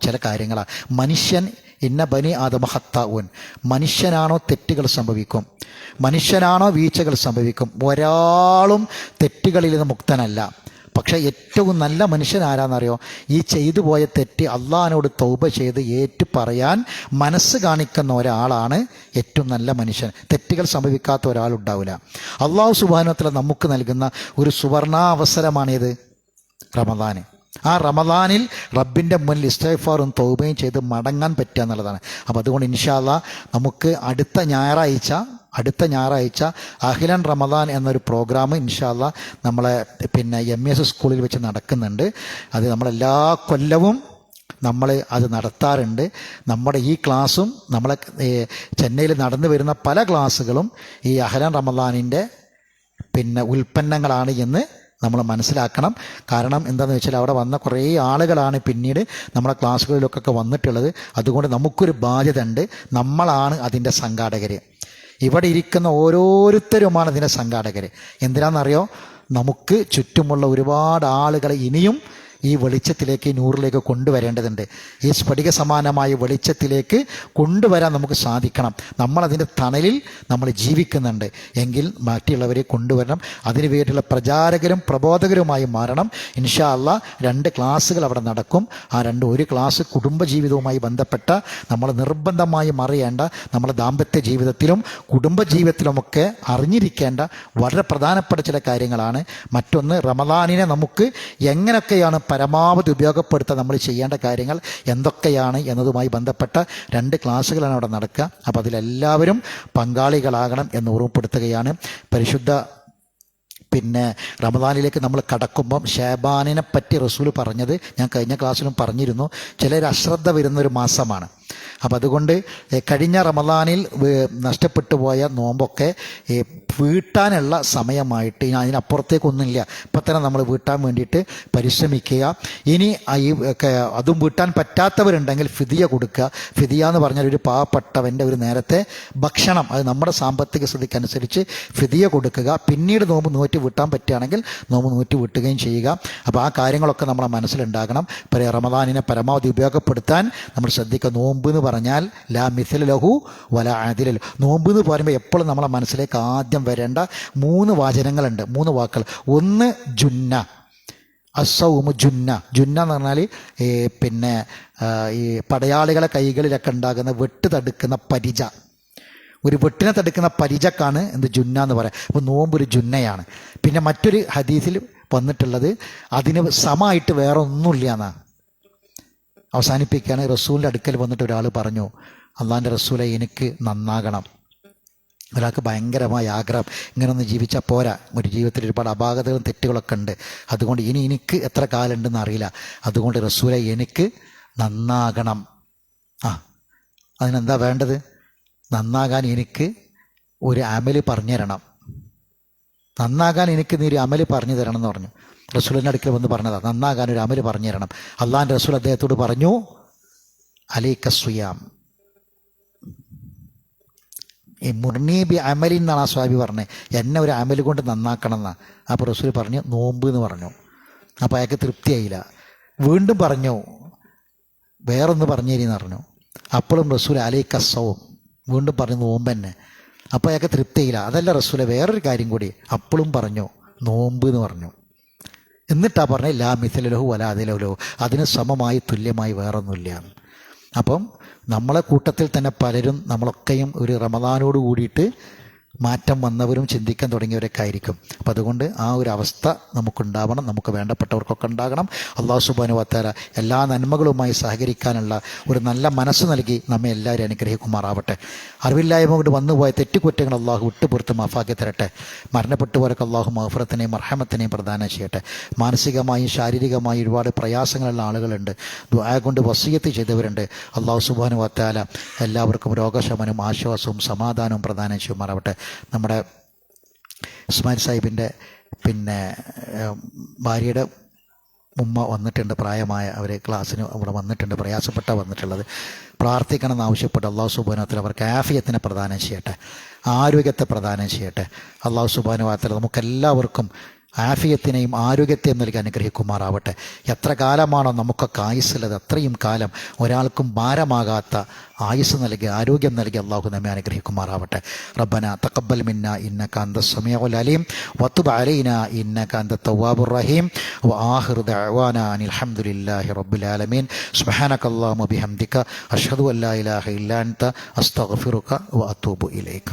ചില കാര്യങ്ങളാണ്. മനുഷ്യൻ ഇന്ന ബനി ആദമ ഖത്താഊൻ, മനുഷ്യനാണോ തെറ്റുകൾ സംഭവിക്കും, മനുഷ്യനാണോ വീഴ്ചകൾ സംഭവിക്കും. ഒരാളും തെറ്റുകളിൽ നിന്ന് മുക്തനല്ല. പക്ഷേ ഏറ്റവും നല്ല മനുഷ്യൻ ആരാന്നറിയോ? ഈ ചെയ്തു പോയ തെറ്റ് അള്ളാഹിനോട് തൗബ ചെയ്ത് ഏറ്റു പറയാൻ മനസ്സ് കാണിക്കുന്ന ഒരാളാണ് ഏറ്റവും നല്ല മനുഷ്യൻ. തെറ്റുകൾ സംഭവിക്കാത്ത ഒരാളുണ്ടാവില്ല. അള്ളാഹു സുബ്ഹാനഹു വ തആല നമുക്ക് നൽകുന്ന ഒരു സുവർണാവസരമാണിത്, റമദാന്. ആ റമദാനിൽ റബ്ബിൻ്റെ മുന്നിൽ ഇസ്തിഗ്ഫാറും തൗബയും ചെയ്ത് മടങ്ങാൻ പറ്റുക എന്നുള്ളതാണ്. അപ്പോൾ അതുകൊണ്ട് ഇൻഷാ അല്ലാഹ് നമുക്ക് അടുത്ത ഞായറാഴ്ച അഖിലൻ റമദാൻ എന്നൊരു പ്രോഗ്രാം ഇൻഷാ അല്ലാഹ് നമ്മളെ MES സ്കൂളിൽ വെച്ച് നടക്കുന്നുണ്ട്. അത് നമ്മളെല്ലാ കൊല്ലവും നമ്മൾ അത് നടത്താറുണ്ട്. നമ്മുടെ ഈ ക്ലാസ്സും നമ്മളെ ചെന്നൈയിൽ നടന്നു വരുന്ന പല ക്ലാസ്സുകളും ഈ അഖിലൻ റമദാനിൻ്റെ ഉൽപ്പന്നങ്ങളാണ് എന്ന് നമ്മൾ മനസ്സിലാക്കണം. കാരണം എന്താണെന്ന് വെച്ചാൽ അവിടെ വന്ന കുറേ ആളുകളാണ് പിന്നീട് നമ്മളെ ക്ലാസ്സുകളിലൊക്കെ വന്നിട്ടുള്ളത്. അതുകൊണ്ട് നമുക്കൊരു ബാധ്യത ഉണ്ട്. നമ്മളാണ് അതിൻ്റെ സംഘാടകർ. ഇവിടെ ഇരിക്കുന്ന ഓരോരുത്തരുമാണ് ഇതിൻ്റെ സംഘാടകർ. എന്തിനാണെന്നറിയോ? നമുക്ക് ചുറ്റുമുള്ള ഒരുപാട് ആളുകളെ ഇനിയും ഈ വെളിച്ചത്തിലേക്ക്, നൂറിലേക്ക് കൊണ്ടുവരേണ്ടതുണ്ട്. ഈ സ്ഫടിക സമാനമായ വെളിച്ചത്തിലേക്ക് കൊണ്ടുവരാൻ നമുക്ക് സാധിക്കണം. നമ്മളതിൻ്റെ തണലിൽ നമ്മൾ ജീവിക്കുന്നുണ്ട് എങ്കിൽ മറ്റുള്ളവരെ കൊണ്ടുവരണം. അതിനു വേണ്ടിയുള്ള പ്രചാരകരും പ്രബോധകരുമായി മാറണം. ഇൻഷാ അല്ലാഹ് 2 ക്ലാസ്സുകൾ അവിടെ നടക്കും. ഒരു ക്ലാസ് കുടുംബജീവിതവുമായി ബന്ധപ്പെട്ട നമ്മൾ നിർബന്ധമായും അറിയേണ്ട, നമ്മുടെ ദാമ്പത്യ ജീവിതത്തിലും കുടുംബജീവിതത്തിലുമൊക്കെ അറിഞ്ഞിരിക്കേണ്ട വളരെ പ്രധാനപ്പെട്ട ചില കാര്യങ്ങളാണ്. മറ്റൊന്ന്, റമദാനിനെ നമുക്ക് എങ്ങനെയൊക്കെയാണ് പരമാവധി ഉപയോഗപ്പെടുത്താൻ നമ്മൾ ചെയ്യേണ്ട കാര്യങ്ങൾ എന്തൊക്കെയാണ് എന്നതുമായി ബന്ധപ്പെട്ട 2 ക്ലാസ്സുകളാണ് അവിടെ നടക്കുക. അപ്പോൾ അതിലെല്ലാവരും പങ്കാളികളാകണം എന്ന് ഓർമ്മപ്പെടുത്തുകയാണ്. പരിശുദ്ധ റമദാനിലേക്ക് നമ്മൾ കടക്കുമ്പം ഷാബാനിനെ പറ്റി റസൂൽ പറഞ്ഞത് ഞാൻ കഴിഞ്ഞ ക്ലാസ്സിലും പറഞ്ഞിരുന്നു. ചിലർ അശ്രദ്ധ വരുന്നൊരു മാസമാണ്. അപ്പം അതുകൊണ്ട് കഴിഞ്ഞ റമദാനിൽ നഷ്ടപ്പെട്ടു പോയ നോമ്പൊക്കെ വീട്ടാനുള്ള സമയമായിട്ട് ഇനി അതിനപ്പുറത്തേക്കൊന്നുമില്ല. ഇപ്പം തന്നെ നമ്മൾ വീട്ടാൻ വേണ്ടിയിട്ട് പരിശ്രമിക്കുക. ഇനി അതും വീട്ടാൻ പറ്റാത്തവരുണ്ടെങ്കിൽ ഫിദിയ കൊടുക്കുക. ഫിദിയ എന്ന് പറഞ്ഞാൽ ഒരു പാവപ്പെട്ടവൻ്റെ ഒരു നേരത്തെ ഭക്ഷണം, അത് നമ്മുടെ സാമ്പത്തിക സ്ഥിതിക്കനുസരിച്ച് ഫിദിയ കൊടുക്കുക. പിന്നീട് നോമ്പ് നോറ്റ് വീട്ടാൻ പറ്റുകയാണെങ്കിൽ നോമ്പ് നോറ്റ് വീട്ടുകയും ചെയ്യുക. അപ്പോൾ ആ കാര്യങ്ങളൊക്കെ നമ്മളെ മനസ്സിലുണ്ടാകണം. റമദാനിനെ പരമാവധി ഉപയോഗപ്പെടുത്താൻ നമ്മൾ ശ്രദ്ധിക്കുക. നോമ്പ് എന്ന് പറഞ്ഞാൽ ലാ മിസ്ല ലഹു വലാ അദില ലഹു. നോമ്പ് എന്ന് പറയുമ്പോൾ എപ്പോഴും നമ്മളെ മനസ്സിലേക്ക് ആദ്യം വരേണ്ട 3 വാചനങ്ങളുണ്ട്, 3 വാക്കുകൾ. ഒന്ന് ജുന്ന, അസൗമു ജുന്ന. ജുന്ന എന്ന് പറഞ്ഞാൽ ഈ പടയാളികളെ കൈകളിലൊക്കെ ഉണ്ടാകുന്ന വെട്ട് തടുക്കുന്ന പരിച, ഒരു വെട്ടിനെ തടുക്കുന്ന പരിചക്കാണ് ജുന്ന എന്ന് പറയാം. അപ്പോൾ നോമ്പ് ഒരു ജുന്നയാണ്. പിന്നെ മറ്റൊരു ഹദീസിൽ വന്നിട്ടുള്ളത് അതിന് സമമായിട്ട് വേറെ ഒന്നുമില്ല എന്നാണ്. അവസാനിപ്പിക്കുകയാണ്. റസൂലിൻ്റെ അടുക്കൽ വന്നിട്ട് ഒരാൾ പറഞ്ഞു, അള്ളാഹിൻ്റെ റസൂലെ, എനിക്ക് നന്നാകണം. ഒരാൾക്ക് ഭയങ്കരമായ ആഗ്രഹം, ഇങ്ങനൊന്ന് ജീവിച്ചാൽ പോരാ, ഒരു ജീവിതത്തിൽ ഒരുപാട് അപാകതകളും തെറ്റുകളൊക്കെ ഉണ്ട്, അതുകൊണ്ട് ഇനി എനിക്ക് എത്ര കാലം ഉണ്ടെന്ന് അറിയില്ല, അതുകൊണ്ട് റസൂലെ എനിക്ക് നന്നാകണം. അതിനെന്താ വേണ്ടത്? നന്നാകാൻ എനിക്ക് ഒരു അമല് പറഞ്ഞു തരണം, നന്നാകാൻ എനിക്ക് നീ ഒരു അമല് പറഞ്ഞു തരണം എന്ന് പറഞ്ഞു. റസൂലിൻ്റെ അടുക്കൽ വന്ന് പറഞ്ഞതാണ്, നന്നാകാൻ ഒരു അമല് പറഞ്ഞു തരണം. അള്ളാഹിൻ്റെ റസൂൽ അദ്ദേഹത്തോട് പറഞ്ഞു, അലൈക സുയാം, ഈ മുർണീബി അമലി എന്നാണ് ആ സ്വാബി പറഞ്ഞത്, എന്നെ ഒരു അമല് കൊണ്ട് നന്നാക്കണം എന്നാണ്. അപ്പോൾ റസൂൽ പറഞ്ഞു നോമ്പ് എന്ന് പറഞ്ഞു. അപ്പോൾ അയാൾക്ക് തൃപ്തിയായില്ല. വീണ്ടും പറഞ്ഞു വേറൊന്ന് പറഞ്ഞു തരീന്ന് പറഞ്ഞു. അപ്പോഴും റസൂൽ അലൈക സൗം, വീണ്ടും പറഞ്ഞു നോമ്പ് തന്നെ. അപ്പോൾ അയാൾക്ക് തൃപ്തിയില്ല. അതല്ല റസൂലെ, വേറൊരു കാര്യം കൂടി. അപ്പോഴും പറഞ്ഞു നോമ്പ് എന്ന് പറഞ്ഞു. എന്നിട്ടാ പറഞ്ഞത് ലാ മിസ്ല ലഹു വലാ അദില ലഹു, അതിന് സമമായി തുല്യമായി വേറൊന്നുമില്ല. അപ്പം നമ്മളെ കൂട്ടത്തിൽ തന്നെ പലരും, നമ്മളൊക്കെയും ഒരു റമദാനോട് കൂടിയിട്ട് മാറ്റം വന്നവരും ചിന്തിക്കാൻ തുടങ്ങിയവരൊക്കെ ആയിരിക്കും. അപ്പോൾ അതുകൊണ്ട് ആ ഒരു അവസ്ഥ നമുക്കുണ്ടാവണം, നമുക്ക് വേണ്ടപ്പെട്ടവർക്കൊക്കെ ഉണ്ടാകണം. അള്ളാഹു സുബ്ഹാനഹു വ തആല എല്ലാ നന്മകളുമായി സഹകരിക്കാനുള്ള ഒരു നല്ല മനസ്സ് നൽകി നമ്മെ എല്ലാവരും അനുഗ്രഹിക്കുമാറാവട്ടെ. അറിവില്ലായ്മ കൊണ്ട് വന്നുപോയ തെറ്റുകുറ്റങ്ങൾ അള്ളാഹു വിട്ടുപുറത്ത് മാഫാക്കി തരട്ടെ. മരണപ്പെട്ടുപോരൊക്കെ അള്ളാഹു മഗ്ഫിറത്തിനെയും മർഹമത്തിനെയും പ്രദാനം ചെയ്യട്ടെ. മാനസികമായും ശാരീരികമായും ഒരുപാട് പ്രയാസങ്ങളുള്ള ആളുകളുണ്ട്, ദുആ കൊണ്ട് വസിയത്ത് ചെയ്തവരുണ്ട്. അള്ളാഹു സുബ്ഹാനഹു വ തആല എല്ലാവർക്കും രോഗശമനവും ആശ്വാസവും സമാധാനവും പ്രദാനം ചെയ്യുമാറാവട്ടെ. നമ്മുടെ ഇസ്മായിൽ സാഹിബിൻ്റെ ഭാര്യയുടെ ഉമ്മ വന്നിട്ടുണ്ട്, പ്രായമായ അവർ ക്ലാസ്സിന് അവിടെ വന്നിട്ടുണ്ട്, വന്നിട്ടുള്ളത്. പ്രാർത്ഥിക്കണമെന്ന് ആവശ്യപ്പെട്ട് അള്ളാഹു സുബ്ഹാനഹു വ തആല അവർക്ക് ആഫിയത്തിനെ പ്രദാനം ചെയ്യട്ടെ, ആരോഗ്യത്തെ പ്രദാനം ചെയ്യട്ടെ. അള്ളാഹു സുബ്ഹാനഹു വ തആല നമുക്കെല്ലാവർക്കും ആഫിയത്തിനെയും ആരോഗ്യത്തെയും നൽകി അനുഗ്രഹിക്കുമാറാവട്ടെ. എത്ര കാലമാണോ നമുക്കൊക്കെ ആയുസ്സുള്ളത് അത്രയും കാലം ഒരാൾക്കും ഭാരമാകാത്ത ആയുസ് നൽകി ആരോഗ്യം നൽകി അള്ളാഹു നമ്മെ അനുഗ്രഹിക്കുമാറാവട്ടെ. റബ്ബന തഖബ്ബൽ മിന്നാ ഇന്നക അന്തസ് സമീഉൽ അലീം വതുബ് അലൈനാ ഇന്നക അന്തത് തവ്വാബുർ റഹീം വആഖിറു ദഅവാനാ അനിൽ ഹംദുലില്ലാഹി റബ്ബിൽ ആലമീൻ. സുബ്ഹാനകല്ലാഹുമ്മ ബിഹംദിക അഷ്ഹദു അൻ ലാ ഇലാഹ ഇല്ലാ അൻത അസ്തഗ്ഫിറുക വഅതൂബു ഇലൈക.